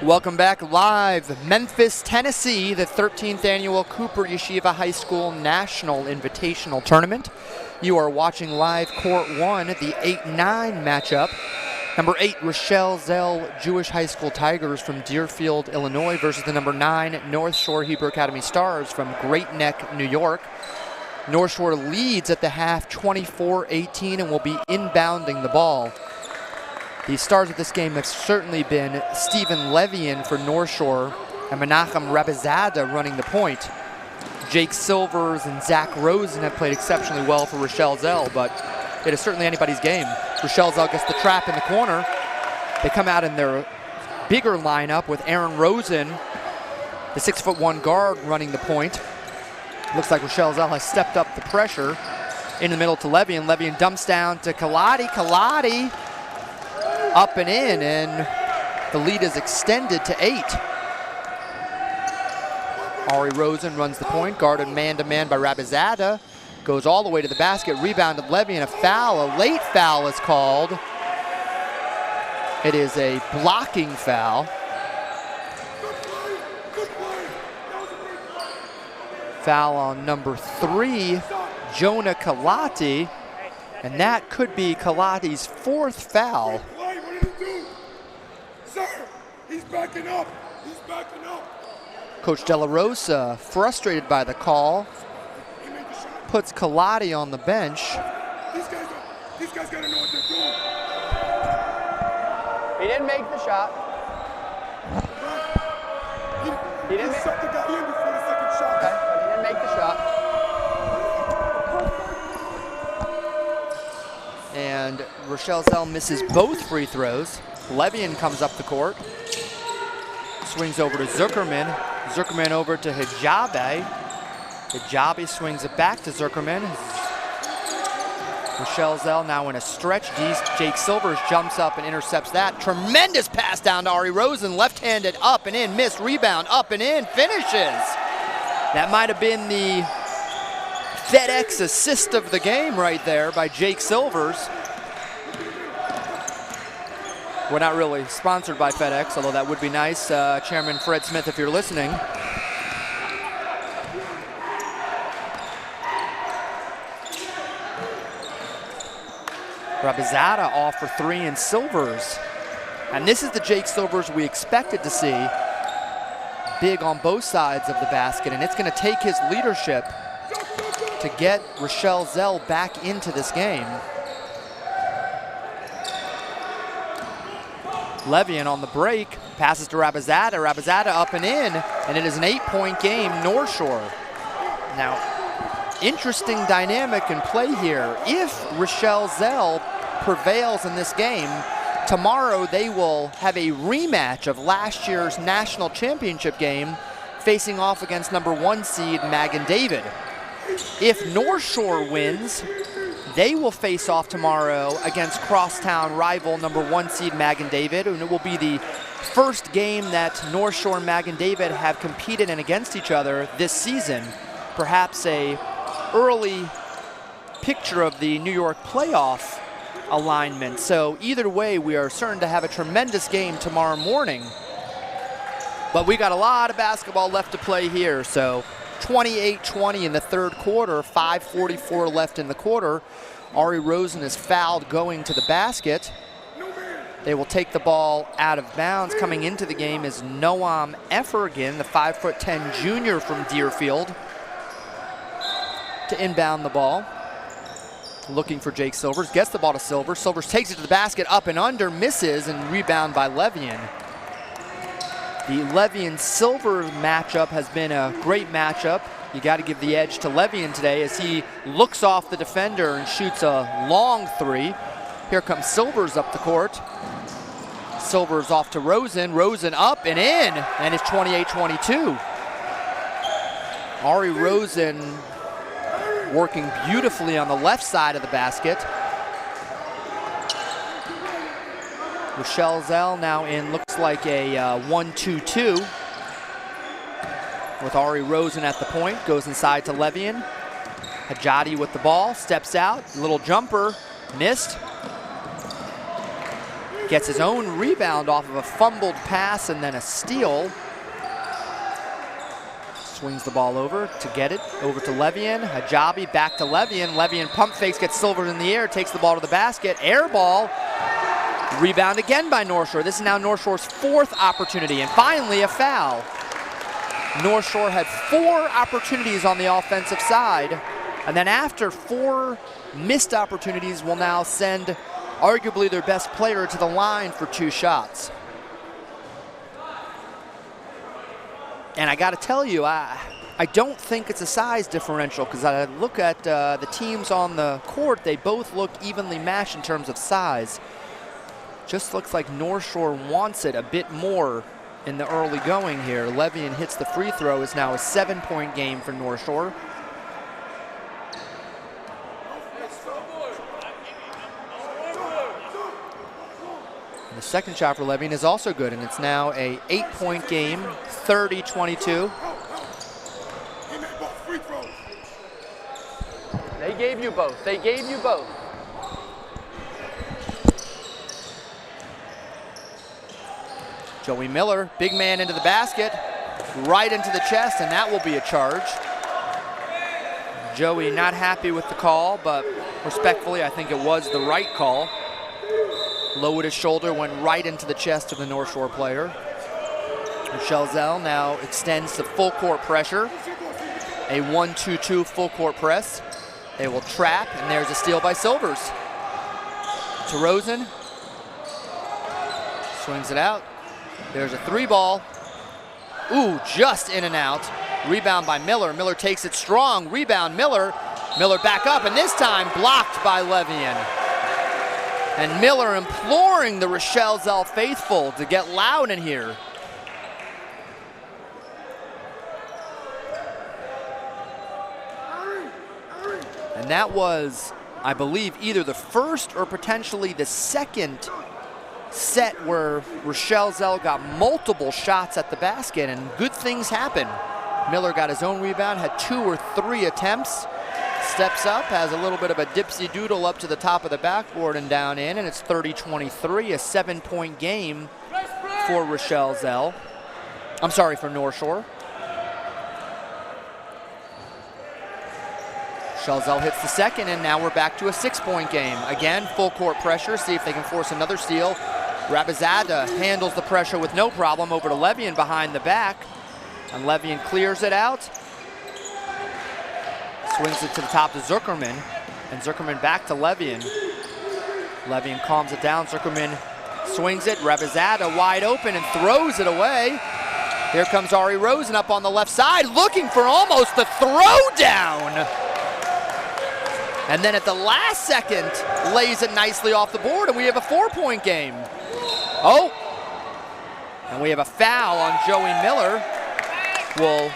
Welcome back live, Memphis, Tennessee, the 13th annual Cooper Yeshiva High School National Invitational Tournament. You are watching live Court 1, the 8-9 matchup. Number 8, Rochelle Zell Jewish High School Tigers from Deerfield, Illinois versus the number 9, North Shore Hebrew Academy Stars from Great Neck, New York. North Shore leads at the half 24-18 and will be inbounding the ball. The stars of this game have certainly been Stephen Levian for North Shore and Menachem Rabizada running the point. Jake Silvers and Zach Rosen have played exceptionally well for Rochelle Zell, but it is certainly anybody's game. Rochelle Zell gets the trap in the corner. They come out in their bigger lineup with Aaron Rosen, the 6'1" guard, running the point. Looks like Rochelle Zell has stepped up the pressure in the middle to Levian. Levian dumps down to Kaladi. Kaladi up and in, and the lead is extended to 8. Ari Rosen runs the point, guarded man-to-man by Rabizada. Goes all the way to the basket, rebounded Levian. A foul, a late foul is called. It is a blocking foul. Foul on number 3, Jonah Kalati, and that could be Kalati's 4th foul. Sir, he's backing up. He's backing up. Coach De La Rosa, frustrated by the call, puts Kalati on the bench. These guys gotta know what they're doing. He didn't make the shot. He didn't sucked the guy in before the second shot. Okay, but he didn't make the shot. And Rochelle Zell misses both free throws. Levian comes up the court. Swings over to Zuckerman. Zuckerman over to Hijabi. Hijabi swings it back to Zuckerman. Rochelle Zell now in a stretch. Jake Silvers jumps up and intercepts that. Tremendous pass down to Ari Rosen. Left-handed up and in. Missed rebound. Up and in. Finishes. That might have been the FedEx assist of the game right there by Jake Silvers. We're not really sponsored by FedEx, although that would be nice. Chairman Fred Smith, if you're listening. Rabizada off for 3, and Silvers. And this is the Jake Silvers we expected to see. Big on both sides of the basket, and it's going to take his leadership to get Rochelle Zell back into this game. Levian on the break, passes to Rabizada. Rabizada up and in, and it is an 8-point game, North Shore. Now, interesting dynamic in play here. If Rochelle Zell prevails in this game, tomorrow they will have a rematch of last year's national championship game, facing off against number 1 seed Magen David. If North Shore wins, they will face off tomorrow against crosstown rival number 1 seed Magen David, and it will be the first game that North Shore and Magen David have competed in against each other this season. Perhaps a early picture of the New York playoff alignment. So either way, we are certain to have a tremendous game tomorrow morning. But we got a lot of basketball left to play here. So 28-20 in the third quarter, 5:44 left in the quarter. Ari Rosen is fouled going to the basket. They will take the ball out of bounds. Coming into the game is Noam Effergan, the 5'10" junior from Deerfield, to inbound the ball. Looking for Jake Silvers, gets the ball to Silvers. Silvers takes it to the basket, up and under, misses, and rebound by Levian. The Levian-Silver matchup has been a great matchup. You got to give the edge to Levian today as he looks off the defender and shoots a long 3. Here comes Silvers up the court. Silvers off to Rosen. Rosen up and in, and it's 28-22. Ari Rosen working beautifully on the left side of the basket. Rochelle Zell now in looks like a 1-2-2 with Ari Rosen at the point. Goes inside to Levian. Hajadi with the ball, steps out, little jumper, missed. gets his own rebound off of a fumbled pass and then a steal. Swings the ball over to get it, over to Levian. Hijabi back to Levian. Levian pump fakes, gets Silvers in the air, takes the ball to the basket. Air ball. Rebound again by North Shore. This is now North Shore's 4th opportunity, and finally a foul. North Shore had 4 opportunities on the offensive side, and then after 4 missed opportunities will now send arguably their best player to the line for 2 shots. And I got to tell you, I don't think it's a size differential, because I look at the teams on the court, they both look evenly matched in terms of size. Just looks like North Shore wants it a bit more in the early going here. Levian hits the free throw. It's now a 7-point game for North Shore. And the second shot for Levian is also good, and it's now a 8-point game, 30-22. They gave you both. They gave you both. Joey Miller, big man into the basket, right into the chest, and that will be a charge. Joey not happy with the call, but respectfully, I think it was the right call. Lowered his shoulder, went right into the chest of the North Shore player. Rochelle Zell now extends to full court pressure. A 1-2-2 full court press. They will trap, and there's a steal by Silvers. To Rosen. Swings it out. There's a 3-ball. Ooh, just in and out. Rebound by Miller. Miller takes it strong. Rebound, Miller. Miller back up, and this time blocked by Levian. And Miller imploring the Rochelle Zell faithful to get loud in here. And that was, I believe, either the first or potentially the second set where Rochelle Zell got multiple shots at the basket, and good things happen. Miller got his own rebound, had 2 or 3 attempts, steps up, has a little bit of a dipsy doodle up to the top of the backboard and down in, and it's 30-23, a 7-point game for Rochelle Zell. I'm sorry, for North Shore. Rochelle Zell hits the second, and now we're back to a 6-point game. Again, full court pressure, see if they can force another steal. Rabizada handles the pressure with no problem over to Levian behind the back. And Levian clears it out. Swings it to the top to Zuckerman. And Zuckerman back to Levian. Levian calms it down. Zuckerman swings it. Rabizada wide open and throws it away. Here comes Ari Rosen up on the left side, looking for almost the throwdown. And then at the last second, lays it nicely off the board, and we have a 4-point game. Oh, and we have a foul on Joey Miller. Will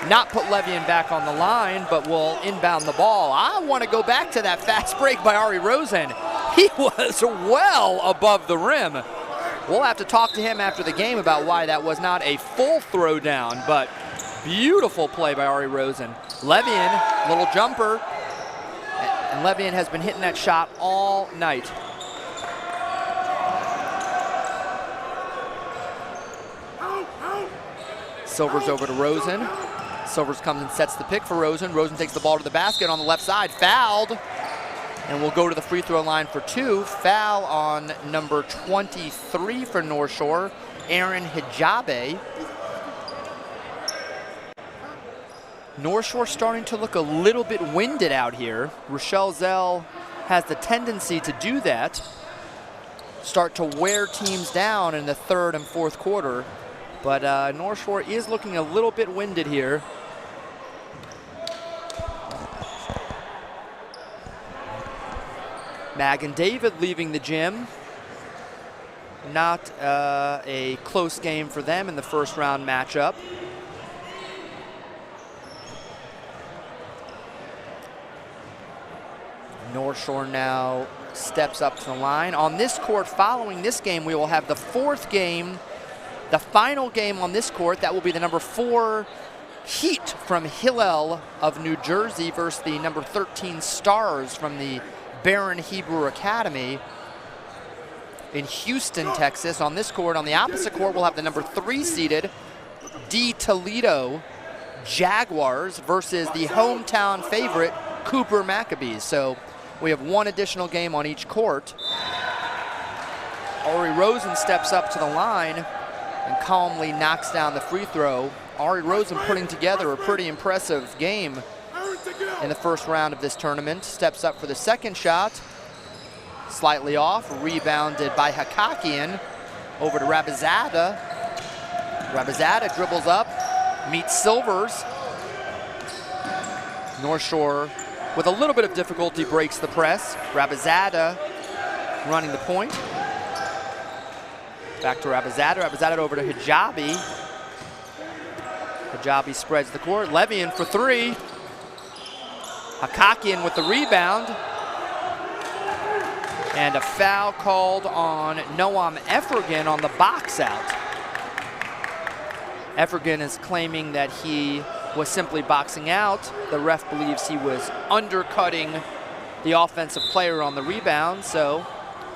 not put Levian back on the line, but will inbound the ball. I want to go back to that fast break by Ari Rosen. He was well above the rim. We'll have to talk to him after the game about why that was not a full throwdown, but beautiful play by Ari Rosen. Levian, little jumper, and Levian has been hitting that shot all night. Silvers over to Rosen. Silvers comes and sets the pick for Rosen. Rosen takes the ball to the basket on the left side, fouled, and will go to the free throw line for 2. Foul on number 23 for North Shore, Aaron Hijabe. North Shore starting to look a little bit winded out here. Rochelle Zell has the tendency to do that, start to wear teams down in the 3rd and 4th quarter. But North Shore is looking a little bit winded here. Mag and David leaving the gym. Not a close game for them in the first round matchup. North Shore now steps up to the line. On this court, following this game, we will have the 4th game, the final game on this court. That will be the number 4 Heat from Hillel of New Jersey versus the number 13 Stars from the Barron Hebrew Academy. in Houston, Texas. On this court, on the opposite court, we'll have the number 3 seeded D. Toledo Jaguars versus the hometown favorite Cooper Maccabees. So we have one additional game on each court. Ari Rosen steps up to the line and calmly knocks down the free throw. Ari Rosen putting together a pretty impressive game in the first round of this tournament. Steps up for the second shot. Slightly off, rebounded by Hakakian. Over to Rabizada. Rabizada dribbles up, meets Silvers. North Shore, with a little bit of difficulty, breaks the press. Rabizada running the point. Back to Rabizada. Rabizada over to Hijabi. Hijabi spreads the court. Levian for 3. Hakakian with the rebound. And a foul called on Noam Effergan on the box out. Effergan is claiming that he was simply boxing out. The ref believes he was undercutting the offensive player on the rebound. So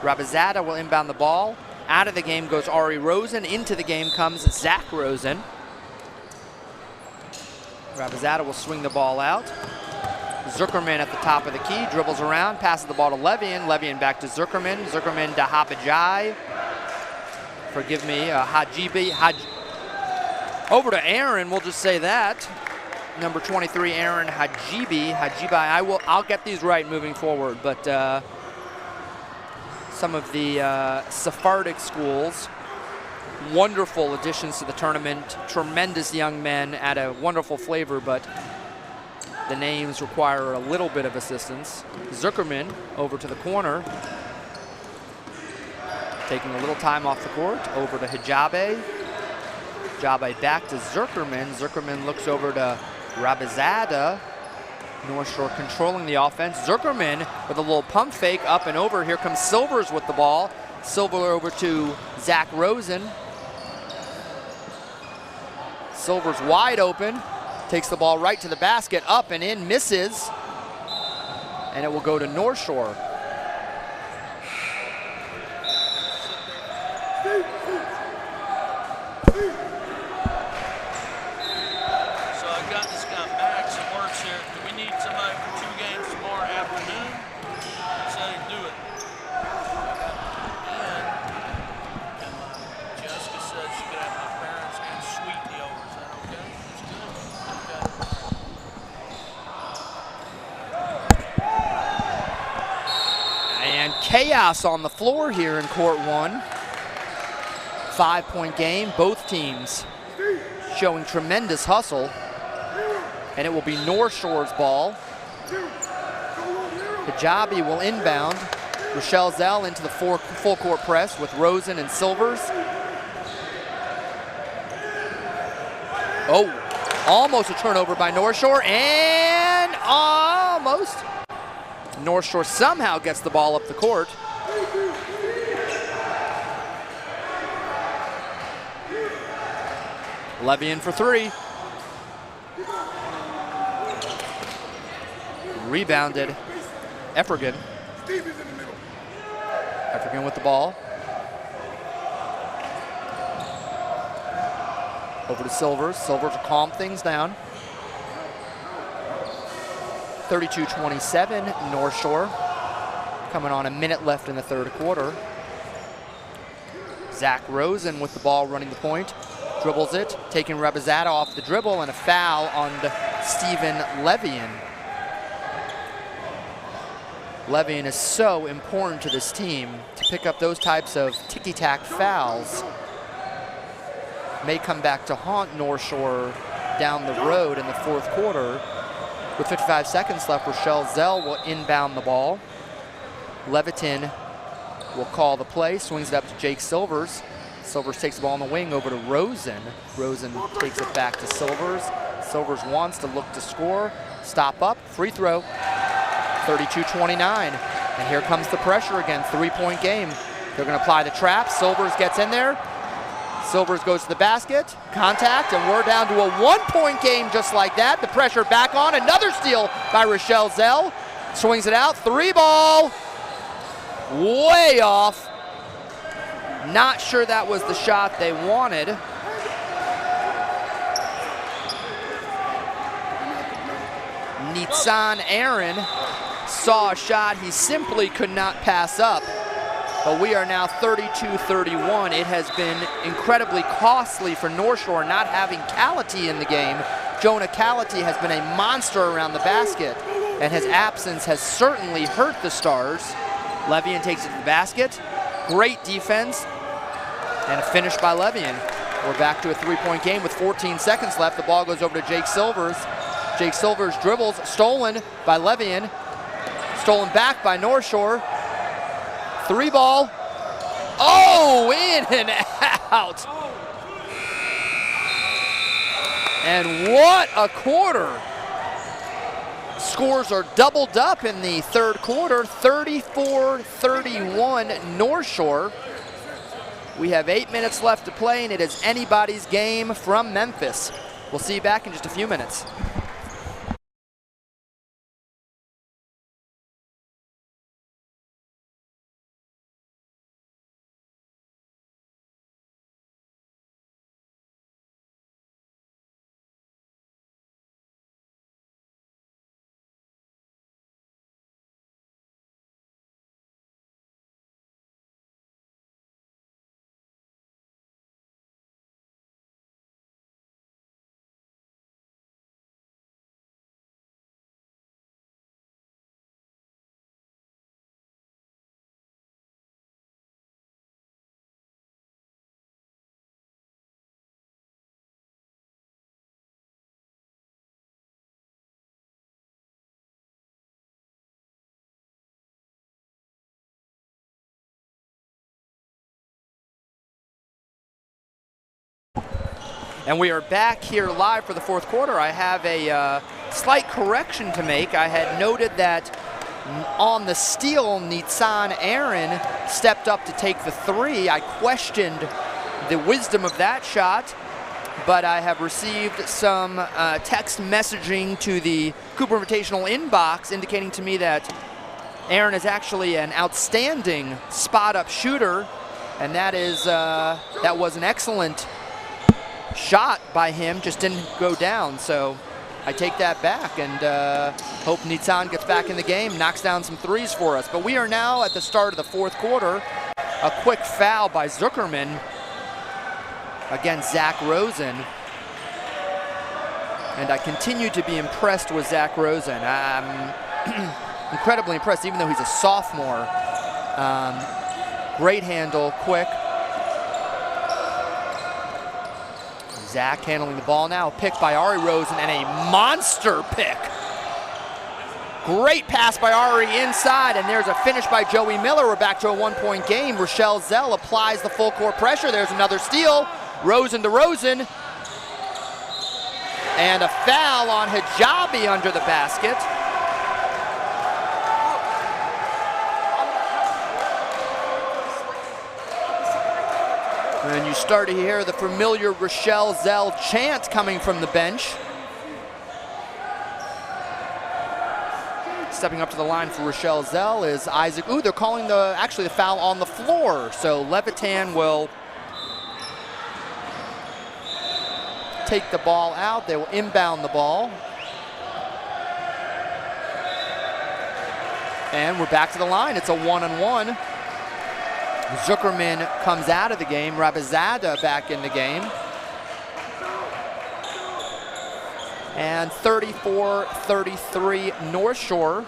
Rabizada will inbound the ball. Out of the game goes Ari Rosen. Into the game comes Zach Rosen. Rabizada will swing the ball out. Zuckerman at the top of the key, dribbles around, passes the ball to Levian. Levian back to Zuckerman. Zuckerman to Habajai. Forgive me, Hajibi. Over to Aaron, we'll just say that. Number 23, Aaron Hajibi. Hajibai, I'll get these right moving forward, but some of the Sephardic schools, wonderful additions to the tournament, tremendous young men, add a wonderful flavor, but the names require a little bit of assistance. Zuckerman over to the corner. Taking a little time off the court, over to Hijabe. Hijabe back to Zuckerman. Zuckerman looks over to Rabizada. North Shore controlling the offense. Zuckerman with a little pump fake up and over. Here comes Silvers with the ball. Silver over to Zach Rosen. Silvers wide open. Takes the ball right to the basket, up and in, misses. And it will go to North Shore. So I've got this guy Max that works here. Do we need somebody for 2 games tomorrow afternoon? So do it. And Jessica said she could have my parents and Sweetie over. Is that okay? And chaos on the floor here in court 1. 5-point game, both teams showing tremendous hustle. And it will be North Shore's ball. Hijabi will inbound. Rochelle Zell into the full court press with Rosen and Silvers. Oh, almost a turnover by North Shore, and almost. North Shore somehow gets the ball up the court. Levian for 3. Rebounded. Effergan. Effergan with the ball. Over to Silvers. Silvers will calm things down. 32-27, North Shore. Coming on a minute left in the third quarter. Zach Rosen with the ball running the point. Dribbles it, taking Rabizada off the dribble, and a foul on Stephen Levian. Levian is so important to this team to pick up those types of ticky-tack fouls. May come back to haunt North Shore down the road in the fourth quarter. With 55 seconds left, Rochelle Zell will inbound the ball. Levitin will call the play, swings it up to Jake Silvers. Silvers takes the ball on the wing over to Rosen. Rosen takes it back to Silvers. Silvers wants to look to score. Stop up, free throw. 32-29. And here comes the pressure again, 3-point game. They're gonna apply the trap. Silvers gets in there. Silvers goes to the basket, contact, and we're down to a 1-point game just like that. The pressure back on, another steal by Rochelle Zell. Swings it out, 3 ball. Way off. Not sure that was the shot they wanted. Nitsan Aaron saw a shot he simply could not pass up. But we are now 32-31. It has been incredibly costly for North Shore not having Callity in the game. Jonah Callity has been a monster around the basket, and his absence has certainly hurt the Stars. Levian takes it to the basket. Great defense, and a finish by Levian. We're back to a three-point game with 14 seconds left. The ball goes over to Jake Silvers. Jake Silvers dribbles, stolen by Levian. Stolen back by North Shore. Three ball. Oh, in and out. And what a quarter. Scores are doubled up in the third quarter, 34-31 North Shore. We have 8 minutes left to play, and it is anybody's game from Memphis. We'll see you back in just a few minutes. And we are back here live for the fourth quarter. I have a slight correction to make. I had noted that on the steal, Nitsan Aaron stepped up to take the three. I questioned the wisdom of that shot, but I have received some text messaging to the Cooper Invitational inbox indicating to me that Aaron is actually an outstanding spot-up shooter, and that was an excellent shot by him, just didn't go down. So I take that back and hope Nitsan gets back in the game, knocks down some threes for us. But we are now at the start of the fourth quarter. A quick foul by Zuckerman against Zach Rosen. And I continue to be impressed with Zach Rosen. I'm incredibly impressed, even though he's a sophomore. Great handle, quick. Zach handling the ball now, picked by Ari Rosen, and a monster pick. Great pass by Ari inside, and there's a finish by Joey Miller. We're back to a one-point game. Rochelle Zell applies the full court pressure. There's another steal. Rosen to Rosen. And a foul on Hijabi under the basket. And you start to hear the familiar Rochelle Zell chant coming from the bench. Stepping up to the line for Rochelle Zell is Isaac. Ooh, they're calling the foul on the floor. So Levitan will take the ball out. They will inbound the ball. And we're back to the line. It's a one-on-one. Zuckerman comes out of the game. Rabizada back in the game. And 34-33 North Shore.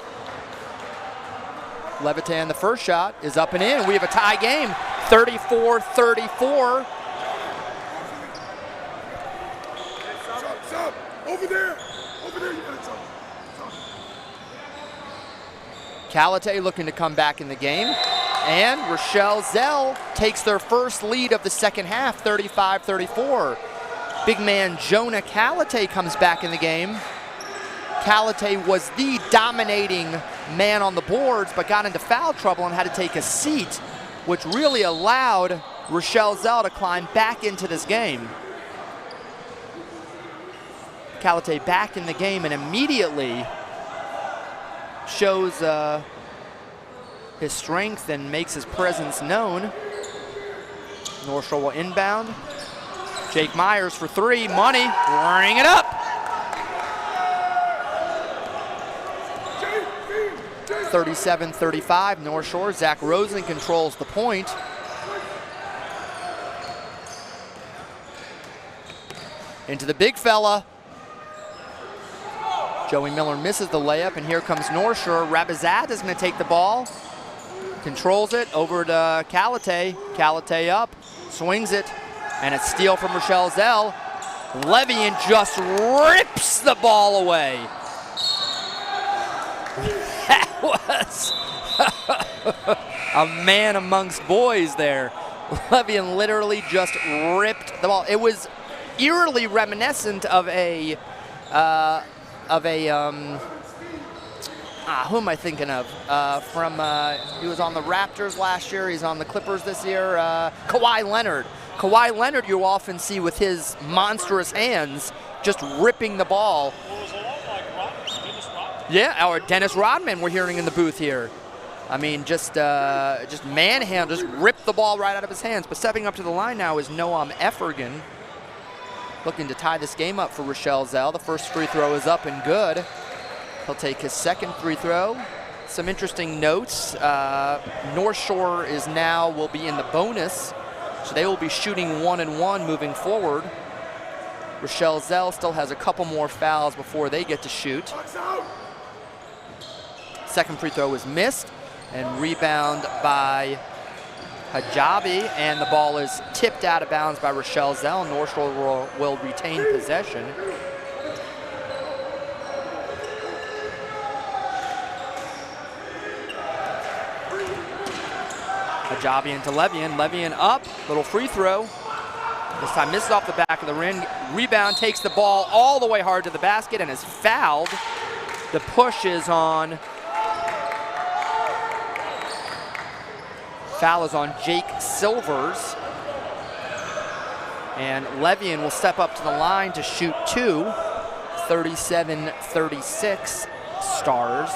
Levitan, the first shot, is up and in. We have a tie game, 34-34. Stop. Over there, you gotta jump. Callity looking to come back in the game. And Rochelle Zell takes their first lead of the second half, 35-34. Big man Jonah Callity comes back in the game. Callity was the dominating man on the boards, but got into foul trouble and had to take a seat, which really allowed Rochelle Zell to climb back into this game. Callity back in the game and immediately shows his strength and makes his presence known. North Shore will inbound. Jake Myers for three, money, ring it up. 37-35, North Shore. Zach Rosen controls the point. Into the big fella. Joey Miller misses the layup, and here comes North Shore. Rabazad is going to take the ball. Controls it over to Kalate. Kalate up, swings it, and a steal from Rochelle Zell. Levian just rips the ball away. That was a man amongst boys there. Levian literally just ripped the ball. It was eerily reminiscent of a who am I thinking of? He was on the Raptors last year. He's on the Clippers this year. Kawhi Leonard. Kawhi Leonard you often see with his monstrous hands just ripping the ball. Yeah, or Dennis Rodman we're hearing in the booth here. I mean, just manhandle, just rip the ball right out of his hands. But stepping up to the line now is Noam Effergan, looking to tie this game up for Rochelle Zell. The first free throw is up and good. He'll take his second free throw. Some interesting notes. North Shore will be in the bonus, so they will be shooting 1-1 moving forward. Rochelle Zell still has a couple more fouls before they get to shoot. Second free throw is missed, and rebound by Hijabi, and the ball is tipped out of bounds by Rochelle Zell. North Shore will retain possession. Hijabi into Levian. Levian up, little free throw. This time misses off the back of the ring. Rebound, takes the ball all the way hard to the basket and is fouled. The push is on. Foul is on Jake Silvers. And Levian will step up to the line to shoot two. 37-36 Stars.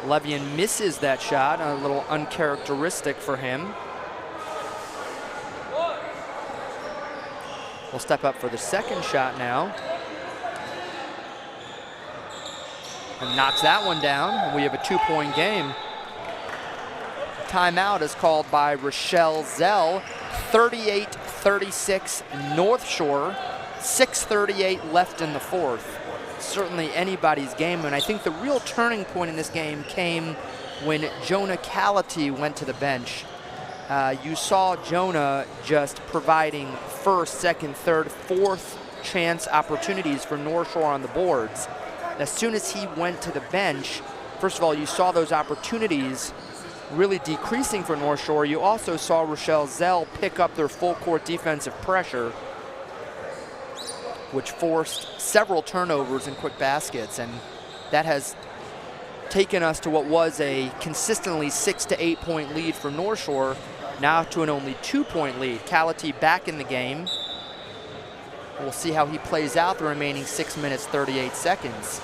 Levian misses that shot, a little uncharacteristic for him. We'll step up for the second shot now. And knocks that one down. We have a 2-point game. Timeout is called by Rochelle Zell. 38-36 North Shore. 6:38 left in the fourth. Certainly anybody's game, and I think the real turning point in this game came when Jonah Kalate went to the bench. You saw Jonah just providing first, second, third, fourth chance opportunities for North Shore on the boards. As soon as he went to the bench, first of all, you saw those opportunities really decreasing for North Shore. You also saw Rochelle Zell pick up their full court defensive pressure, which forced several turnovers and quick baskets, and that has taken us to what was a consistently 6 to 8 point lead for North Shore, now to an only 2-point lead. Kalate back in the game. We'll see how he plays out the remaining 6 minutes, 38 seconds.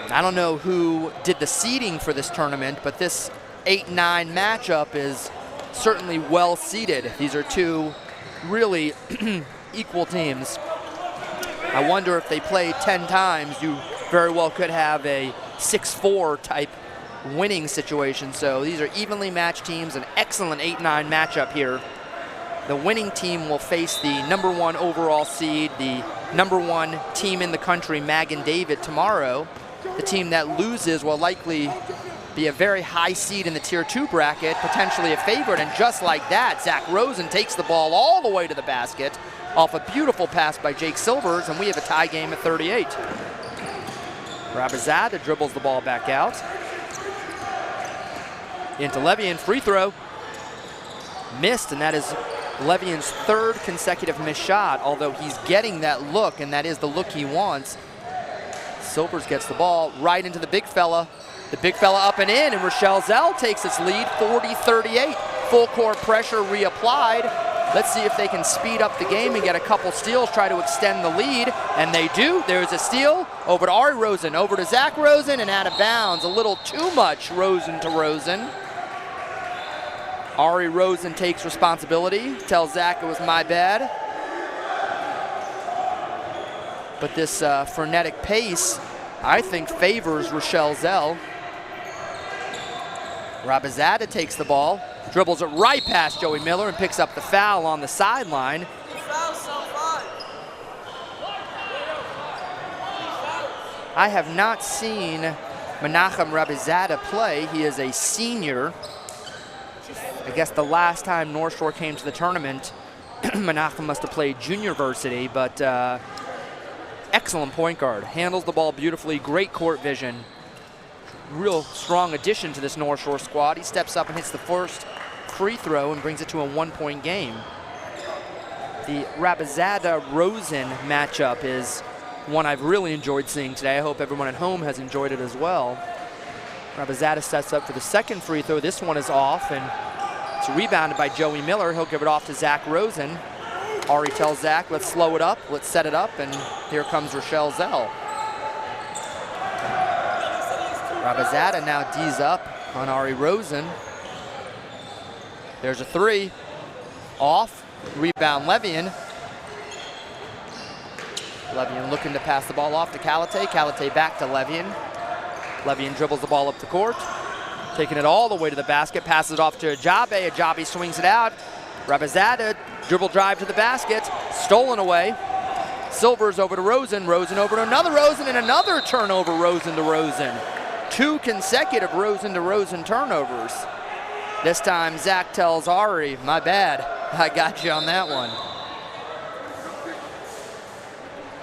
I don't know who did the seeding for this tournament, but this 8-9 matchup is certainly well seeded. These are two really equal teams. I wonder if they play 10 times, you very well could have a 6-4 type winning situation. So these are evenly matched teams, an excellent 8-9 matchup here. The winning team will face the #1 overall seed, the #1 team in the country, Magen David, tomorrow. The team that loses will likely be a very high seed in the Tier 2 bracket, potentially a favorite, and just like that, Zach Rosen takes the ball all the way to the basket off a beautiful pass by Jake Silvers, and we have a tie game at 38. Rabazada dribbles the ball back out. Into Levian, free throw. Missed, and that is Levian's third consecutive missed shot, although he's getting that look, and that is the look he wants. Silvers gets the ball right into the big fella. The big fella up and in, and Rochelle Zell takes its lead, 40-38. Full court pressure reapplied. Let's see if they can speed up the game and get a couple steals, try to extend the lead, and they do. There's a steal over to Ari Rosen, over to Zach Rosen, and out of bounds. A little too much Rosen to Rosen. Ari Rosen takes responsibility, tells Zach it was my bad. But this frenetic pace, I think, favors Rochelle Zell. Rabizadeh takes the ball, dribbles it right past Joey Miller and picks up the foul on the sideline. I have not seen Menachem Rabizadeh play. He is a senior. I guess the last time North Shore came to the tournament, Menachem must have played junior varsity, but excellent point guard. Handles the ball beautifully, great court vision. Real strong addition to this North Shore squad. He steps up and hits the first free throw and brings it to a 1-point game. The Rabizadeh-Rosen matchup is one I've really enjoyed seeing today. I hope everyone at home has enjoyed it as well. Rabizadeh sets up for the second free throw. This one is off, and it's rebounded by Joey Miller. He'll give it off to Zach Rosen. Ari tells Zach, let's slow it up, let's set it up, and here comes Rochelle Zell. Rabizadeh now D's up on Ari Rosen. There's a three. Off. Rebound Levian. Levian looking to pass the ball off to Kalate. Kalate back to Levian. Levian dribbles the ball up the court. Taking it all the way to the basket. Passes it off to Ajabe. Ajabe swings it out. Rabizadeh dribble drive to the basket. Stolen away. Silvers over to Rosen. Rosen over to another Rosen, and another turnover Rosen to Rosen. 2 consecutive Rosen to Rosen turnovers. This time Zach tells Ari, my bad, I got you on that one.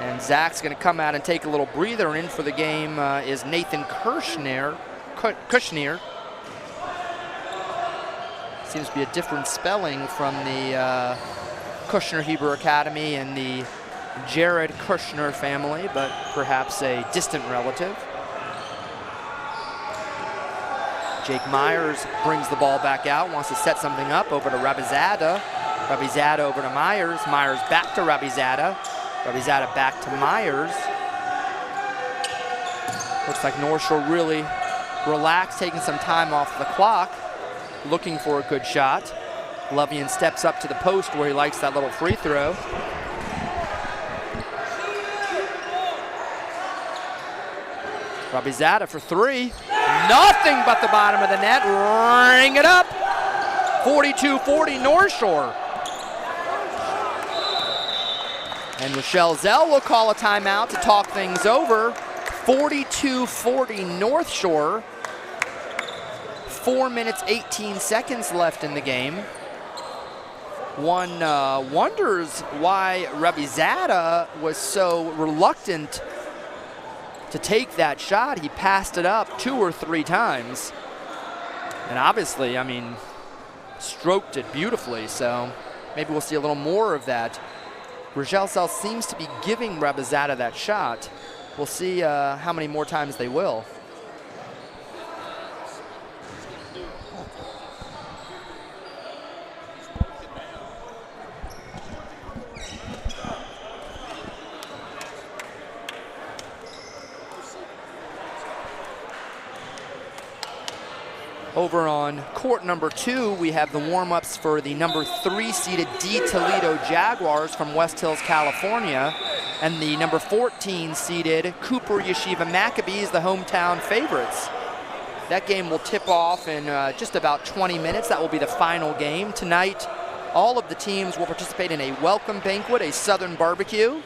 And Zach's gonna come out and take a little breather, and in for the game is Nathan Kushner. Seems to be a different spelling from the Kushner Hebrew Academy and the Jared Kushner family, but perhaps a distant relative. Jake Myers brings the ball back out, wants to set something up over to Rabizadeh. Rabizadeh over to Myers. Myers back to Rabizadeh. Rabizadeh back to Myers. Looks like North Shore really relaxed, taking some time off the clock, looking for a good shot. Levian steps up to the post where he likes that little free throw. Rabizadeh for three. Nothing but the bottom of the net. Ring it up. 42-40 North Shore. And Rochelle Zell will call a timeout to talk things over. 42-40 North Shore. 4 minutes, 18 seconds left in the game. One wonders why Rabizadeh was so reluctant to take that shot. He passed it up 2 or 3 times. And obviously, I mean, stroked it beautifully, so maybe we'll see a little more of that. Rochelle Zell seems to be giving Rabizadeh that shot. We'll see how many more times they will. Over on court number 2, we have the warm-ups for the number 3 seeded D Toledo Jaguars from West Hills, California, and the number 14 seeded Cooper Yeshiva Maccabees, the hometown favorites. That game will tip off in just about 20 minutes. That will be the final game. Tonight, all of the teams will participate in a welcome banquet, a Southern barbecue.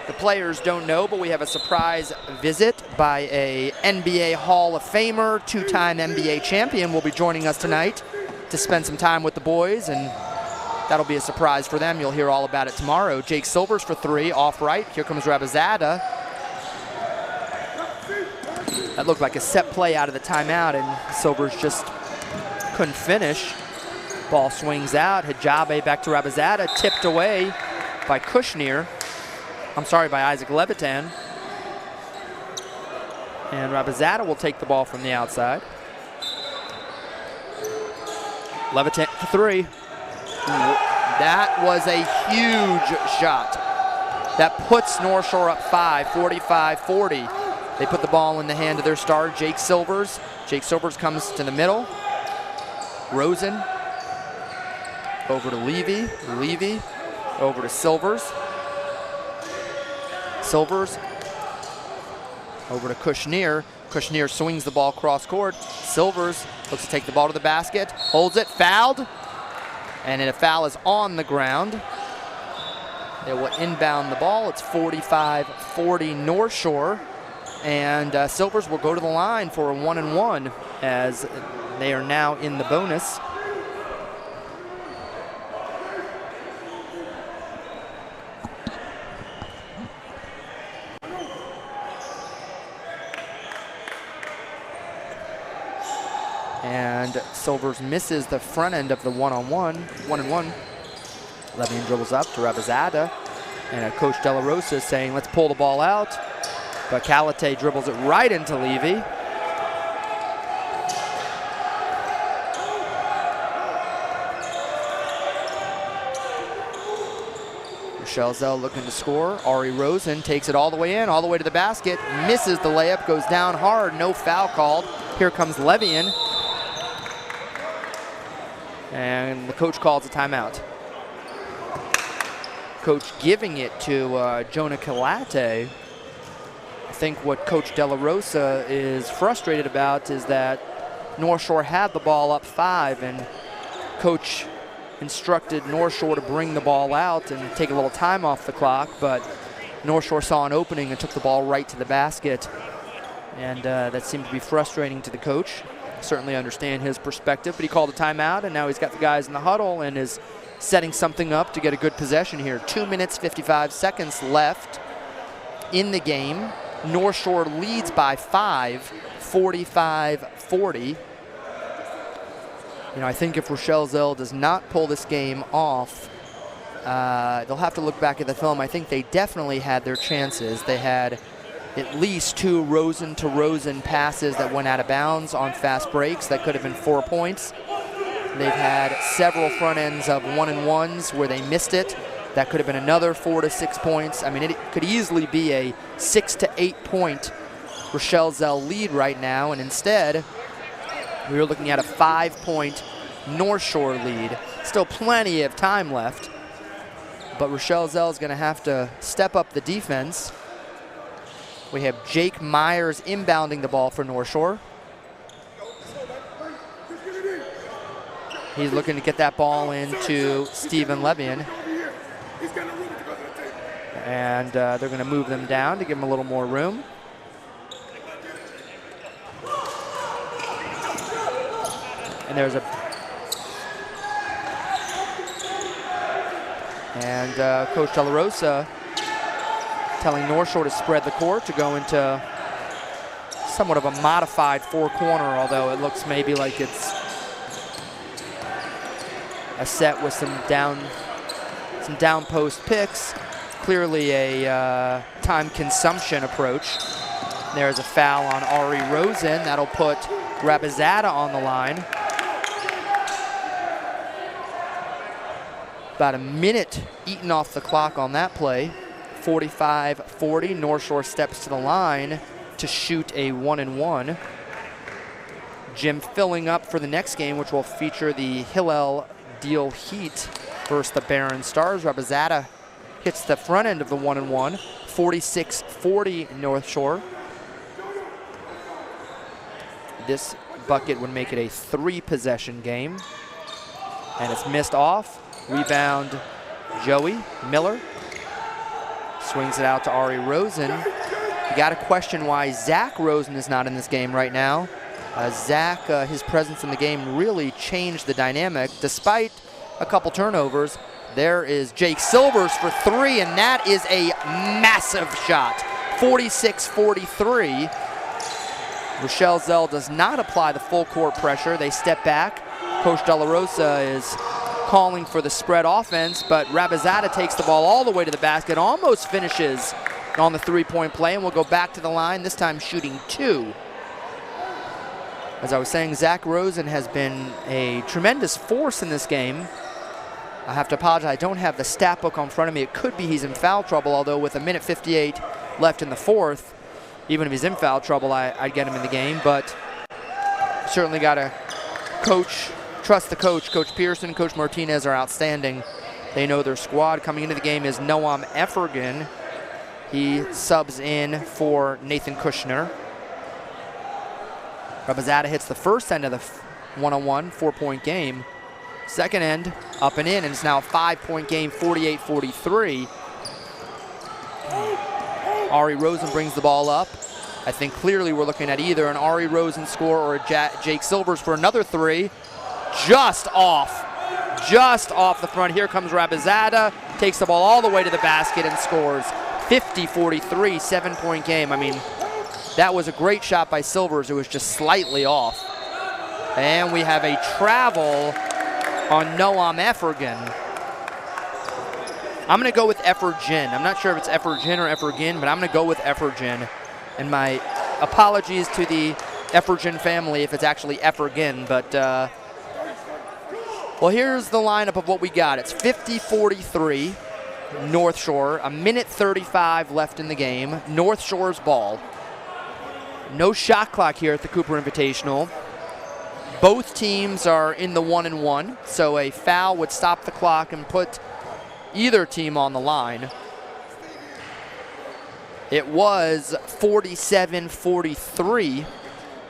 The players don't know, but we have a surprise visit by a NBA Hall of Famer, 2-time NBA champion will be joining us tonight to spend some time with the boys, and that'll be a surprise for them. You'll hear all about it tomorrow. Jake Silvers for 3, off right. Here comes Rabizadeh. That looked like a set play out of the timeout, and Silvers just couldn't finish. Ball swings out. Hijabe back to Rabizadeh, tipped away by Kushner. I'm sorry, by Isaac Levitan. And Rabizadeh will take the ball from the outside. Levitan for 3. That was a huge shot. That puts North Shore up 5, 45-40. They put the ball in the hand of their star, Jake Silvers. Jake Silvers comes to the middle. Rosen over to Levy. Levy over to Silvers. Silvers over to Kushner. Kushner swings the ball cross court. Silvers looks to take the ball to the basket, holds it, fouled, and a foul is on the ground. They will inbound the ball. It's 45-40 North Shore, and Silvers will go to the line for a 1-and-1 as they are now in the bonus. And Silvers misses the front end of the 1-on-1. Levine dribbles up to Rabazada, and Coach De La Rosa is saying, let's pull the ball out. But Kalate dribbles it right into Levy. Rochelle Zell looking to score. Ari Rosen takes it all the way in, all the way to the basket, misses the layup, goes down hard, no foul called. Here comes Levian. And the coach calls a timeout. Coach giving it to Jonah Kalate. I think what Coach De La Rosa is frustrated about is that North Shore had the ball up 5, and Coach instructed North Shore to bring the ball out and take a little time off the clock, but North Shore saw an opening and took the ball right to the basket, and that seemed to be frustrating to the coach. Certainly understand his perspective, but he called a timeout, and now he's got the guys in the huddle and is setting something up to get a good possession here. 2 minutes, 55 seconds left in the game. North Shore leads by 5, 45-40. You know, I think if Rochelle Zell does not pull this game off, they'll have to look back at the film. I think they definitely had their chances. They had at least 2 Rosen-to-Rosen passes that went out of bounds on fast breaks. That could have been 4 points. They've had several front ends of 1-and-1s where they missed it. That could have been another 4 to 6 points. I mean, it could easily be a 6 to 8 point Rochelle Zell lead right now, and instead, we were looking at a 5-point North Shore lead. Still plenty of time left, but Rochelle Zell is going to have to step up the defense. We have Jake Myers inbounding the ball for North Shore. He's looking to get that ball into Stephen Levian. And they're going to move them down to give him a little more room. And there's Coach De La Rosa telling North Shore to spread the court, to go into somewhat of a modified 4-corner, although it looks maybe like it's a set with some down post picks. Clearly a time consumption approach. There's a foul on Ari Rosen. That'll put Rabazada on the line. About a minute eaten off the clock on that play. 45-40, North Shore steps to the line to shoot a 1-and-1. Gym filling up for the next game, which will feature the Hillel Deal Heat versus the Barron Stars. Rabazada hits the front end of the 1-and-1. 46-40 North Shore. This bucket would make it a 3-possession game. And it's missed off. Rebound, Joey Miller. Swings it out to Ari Rosen. You got to question why Zach Rosen is not in this game right now. Zach, his presence in the game really changed the dynamic. Despite a couple turnovers, there is Jake Silvers for 3, and that is a massive shot. 46-43. Rochelle Zell does not apply the full court pressure. They step back. Coach De La Rosa is calling for the spread offense, but Rabazada takes the ball all the way to the basket, almost finishes on the 3-point play, and will go back to the line, this time shooting 2. As I was saying, Zach Rosen has been a tremendous force in this game. I have to apologize. I don't have the stat book in front of me. It could be he's in foul trouble, although with 1:58 left in the fourth, even if he's in foul trouble, I'd get him in the game. But certainly got to trust the coach. Coach Pearson, Coach Martinez are outstanding. They know their squad. Coming into the game is Noam Effergan. He subs in for Nathan Kushner. Rabazada hits the first end of the one-on-one, 4-point game. Second end, up and in, and it's now a 5-point game, 48-43. Ari Rosen brings the ball up. I think clearly we're looking at either an Ari Rosen score or a Jake Silvers for another three. Just off the front. Here comes Rabazada, takes the ball all the way to the basket and scores. 50-43, 7-point game. I mean, that was a great shot by Silvers. It was just slightly off. And we have a travel on Noam Effergan. I'm going to go with Effergan. I'm not sure if it's Effergan or Effergan, but I'm going to go with Effergan. And my apologies to the Effergan family if it's actually Effergan. But, well, here's the lineup of what we got. It's 50-43, North Shore. 1:35 left in the game. North Shore's ball. No shot clock here at the Cooper Invitational. Both teams are in the 1-and-1, so a foul would stop the clock and put either team on the line. It was 47-43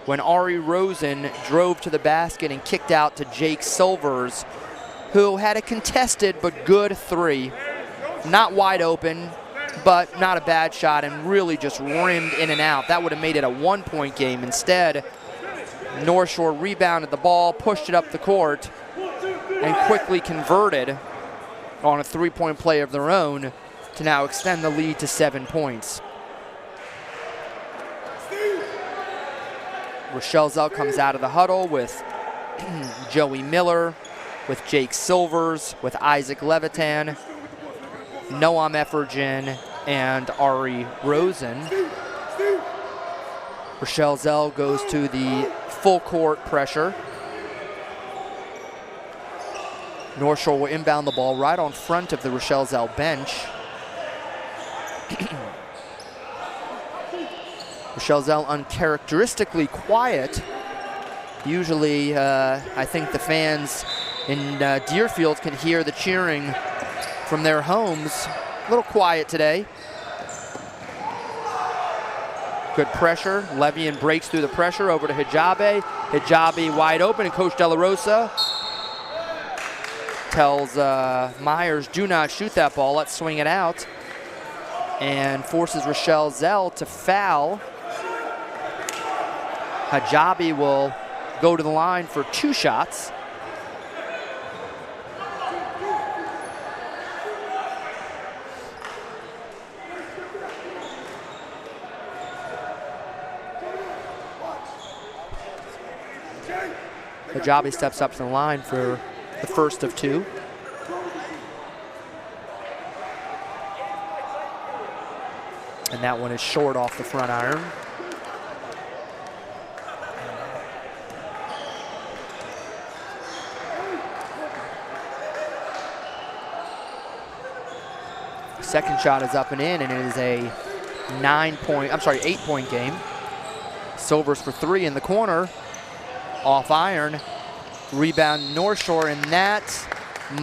when Ari Rosen drove to the basket and kicked out to Jake Silvers, who had a contested but good three. Not wide open, but not a bad shot, and really just rimmed in and out. That would have made it a 1-point game. Instead, North Shore rebounded the ball, pushed it up the court, and quickly converted on a 3-point play of their own to now extend the lead to 7 points. Rochelle Zell comes out of the huddle with Joey Miller, with Jake Silvers, with Isaac Levitan, Noam Effergan, and Ari Rosen. Rochelle Zell goes to the full court pressure. North Shore will inbound the ball right on front of the Rochelle Zell bench. Rochelle Zell uncharacteristically quiet. Usually, I think the fans in Deerfield can hear the cheering from their homes. A little quiet today. Good pressure. Levian breaks through the pressure over to Hijabe. Hijabe wide open, and Coach De La Rosa tells Myers, do not shoot that ball, let's swing it out, and forces Rochelle Zell to foul. Hijabe will go to the line for 2 shots. Hijabe steps up to the line for the first of 2. And that one is short off the front iron. Second shot is up and in, and it is a 8-point game. Silvers for 3 in the corner. Off iron, rebound North Shore, and that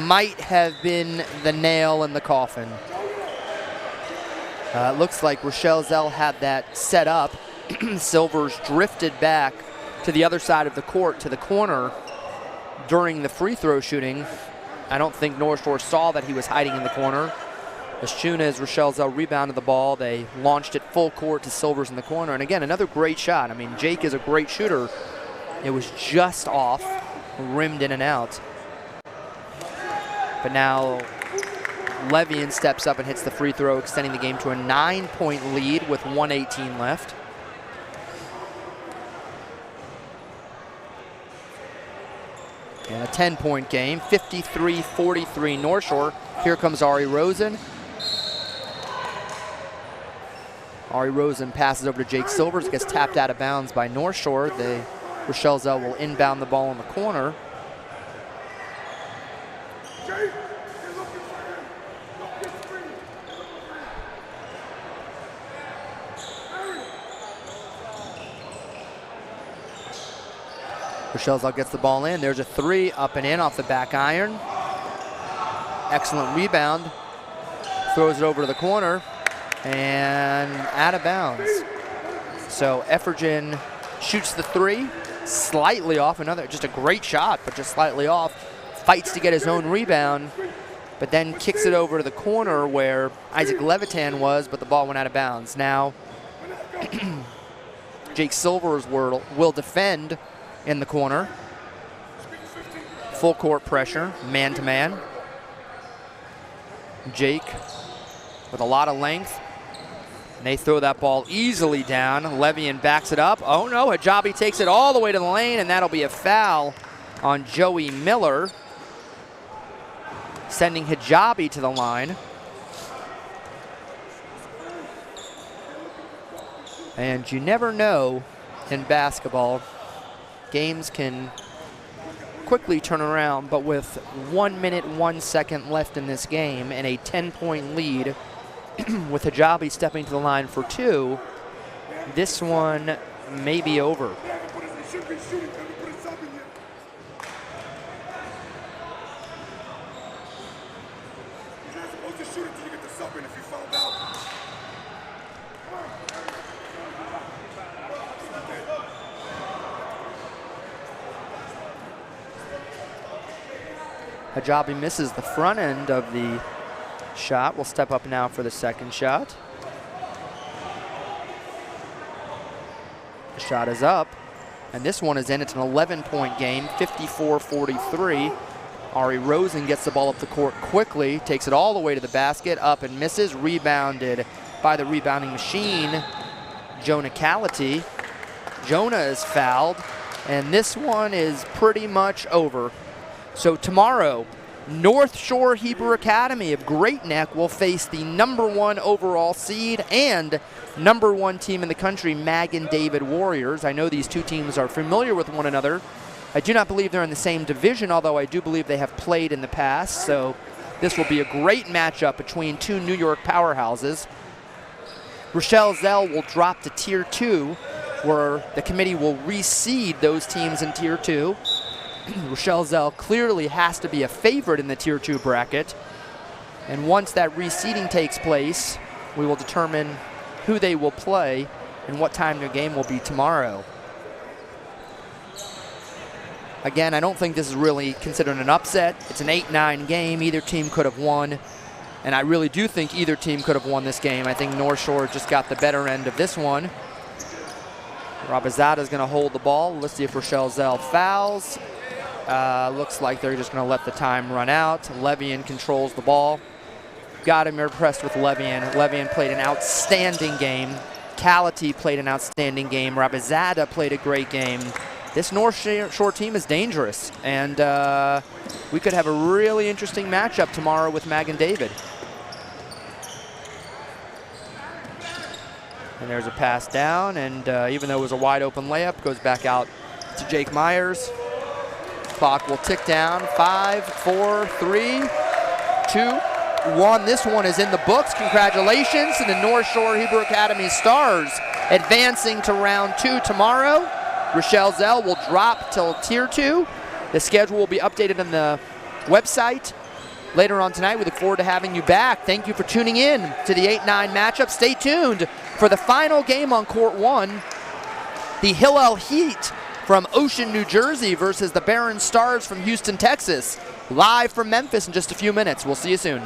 might have been the nail in the coffin. It looks like Rochelle Zell had that set up. Silvers drifted back to the other side of the court, to the corner, during the free throw shooting. I don't think North Shore saw that he was hiding in the corner. As soon as Rochelle Zell rebounded the ball, they launched it full court to Silvers in the corner. And again, another great shot. I mean, Jake is a great shooter. It was just off, rimmed in and out. But now Levian steps up and hits the free throw, extending the game to a 9-point lead with 1:18 left. And a 10-point game, 53-43 North Shore. Here comes Ari Rosen. Ari Rosen passes over to Jake Silvers, gets tapped out of bounds by North Shore. Rochelle Zell will inbound the ball in the corner. Rochelle Zell gets the ball in. There's a three, up and in off the back iron. Excellent rebound. Throws it over to the corner and out of bounds. So Effergen shoots the three, slightly off. Another, just a great shot, but just slightly off. Fights to get his own rebound, but then kicks it over to the corner where Isaac Levitan was, but the ball went out of bounds. Now, Jake Silvers will defend in the corner. Full court pressure, man to man. Jake with a lot of length. And they throw that ball easily down. Levian backs it up. Oh no, Hijabi takes it all the way to the lane, and that'll be a foul on Joey Miller, sending Hijabi to the line. And you never know in basketball. Games can quickly turn around, but with 1 minute, 1 second left in this game and a 10-point lead, with Hijabi stepping to the line for two, this one may be over. Hijabi misses the front end of the shot. We'll step up now for the second shot. The shot is up, and this one is in. It's an 11-point game, 54-43. Ari Rosen gets the ball up the court quickly, takes it all the way to the basket, up and misses. Rebounded by the rebounding machine, Jonah Callity. Jonah is fouled, and this one is pretty much over. So tomorrow, North Shore Hebrew Academy of Great Neck will face the #1 overall seed and #1 team in the country, Magen David Warriors. I know these two teams are familiar with one another. I do not believe they're in the same division, although I do believe they have played in the past. So this will be a great matchup between two New York powerhouses. Rochelle Zell will drop to Tier 2, where the committee will reseed those teams in Tier 2. Rochelle Zell clearly has to be a favorite in the Tier 2 bracket. And once that reseeding takes place, we will determine who they will play and what time their game will be tomorrow. Again, I don't think this is really considered an upset. It's an 8-9 game. Either team could have won. And I really do think either team could have won this game. I think North Shore just got the better end of this one. Rabazada is going to hold the ball. Let's see if Rochelle Zell fouls. Looks like they're just going to let the time run out. Levian controls the ball. Got him impressed with Levian. Levian played an outstanding game. Callity played an outstanding game. Rabazada played a great game. This North Shore team is dangerous, and we could have a really interesting matchup tomorrow with Magen David. And there's a pass down, and even though it was a wide open layup, goes back out to Jake Myers. Clock will tick down. 5, 4, 3, 2, 1. This one is in the books. Congratulations to the North Shore Hebrew Academy Stars advancing to round 2 tomorrow. Rochelle Zell will drop till Tier 2. The schedule will be updated on the website later on tonight. We look forward to having you back. Thank you for tuning in to the 8-9 matchup. Stay tuned for the final game on Court 1. The Hillel Heat from Ocean, New Jersey versus the Barron Stars from Houston, Texas. Live from Memphis in just a few minutes. We'll see you soon.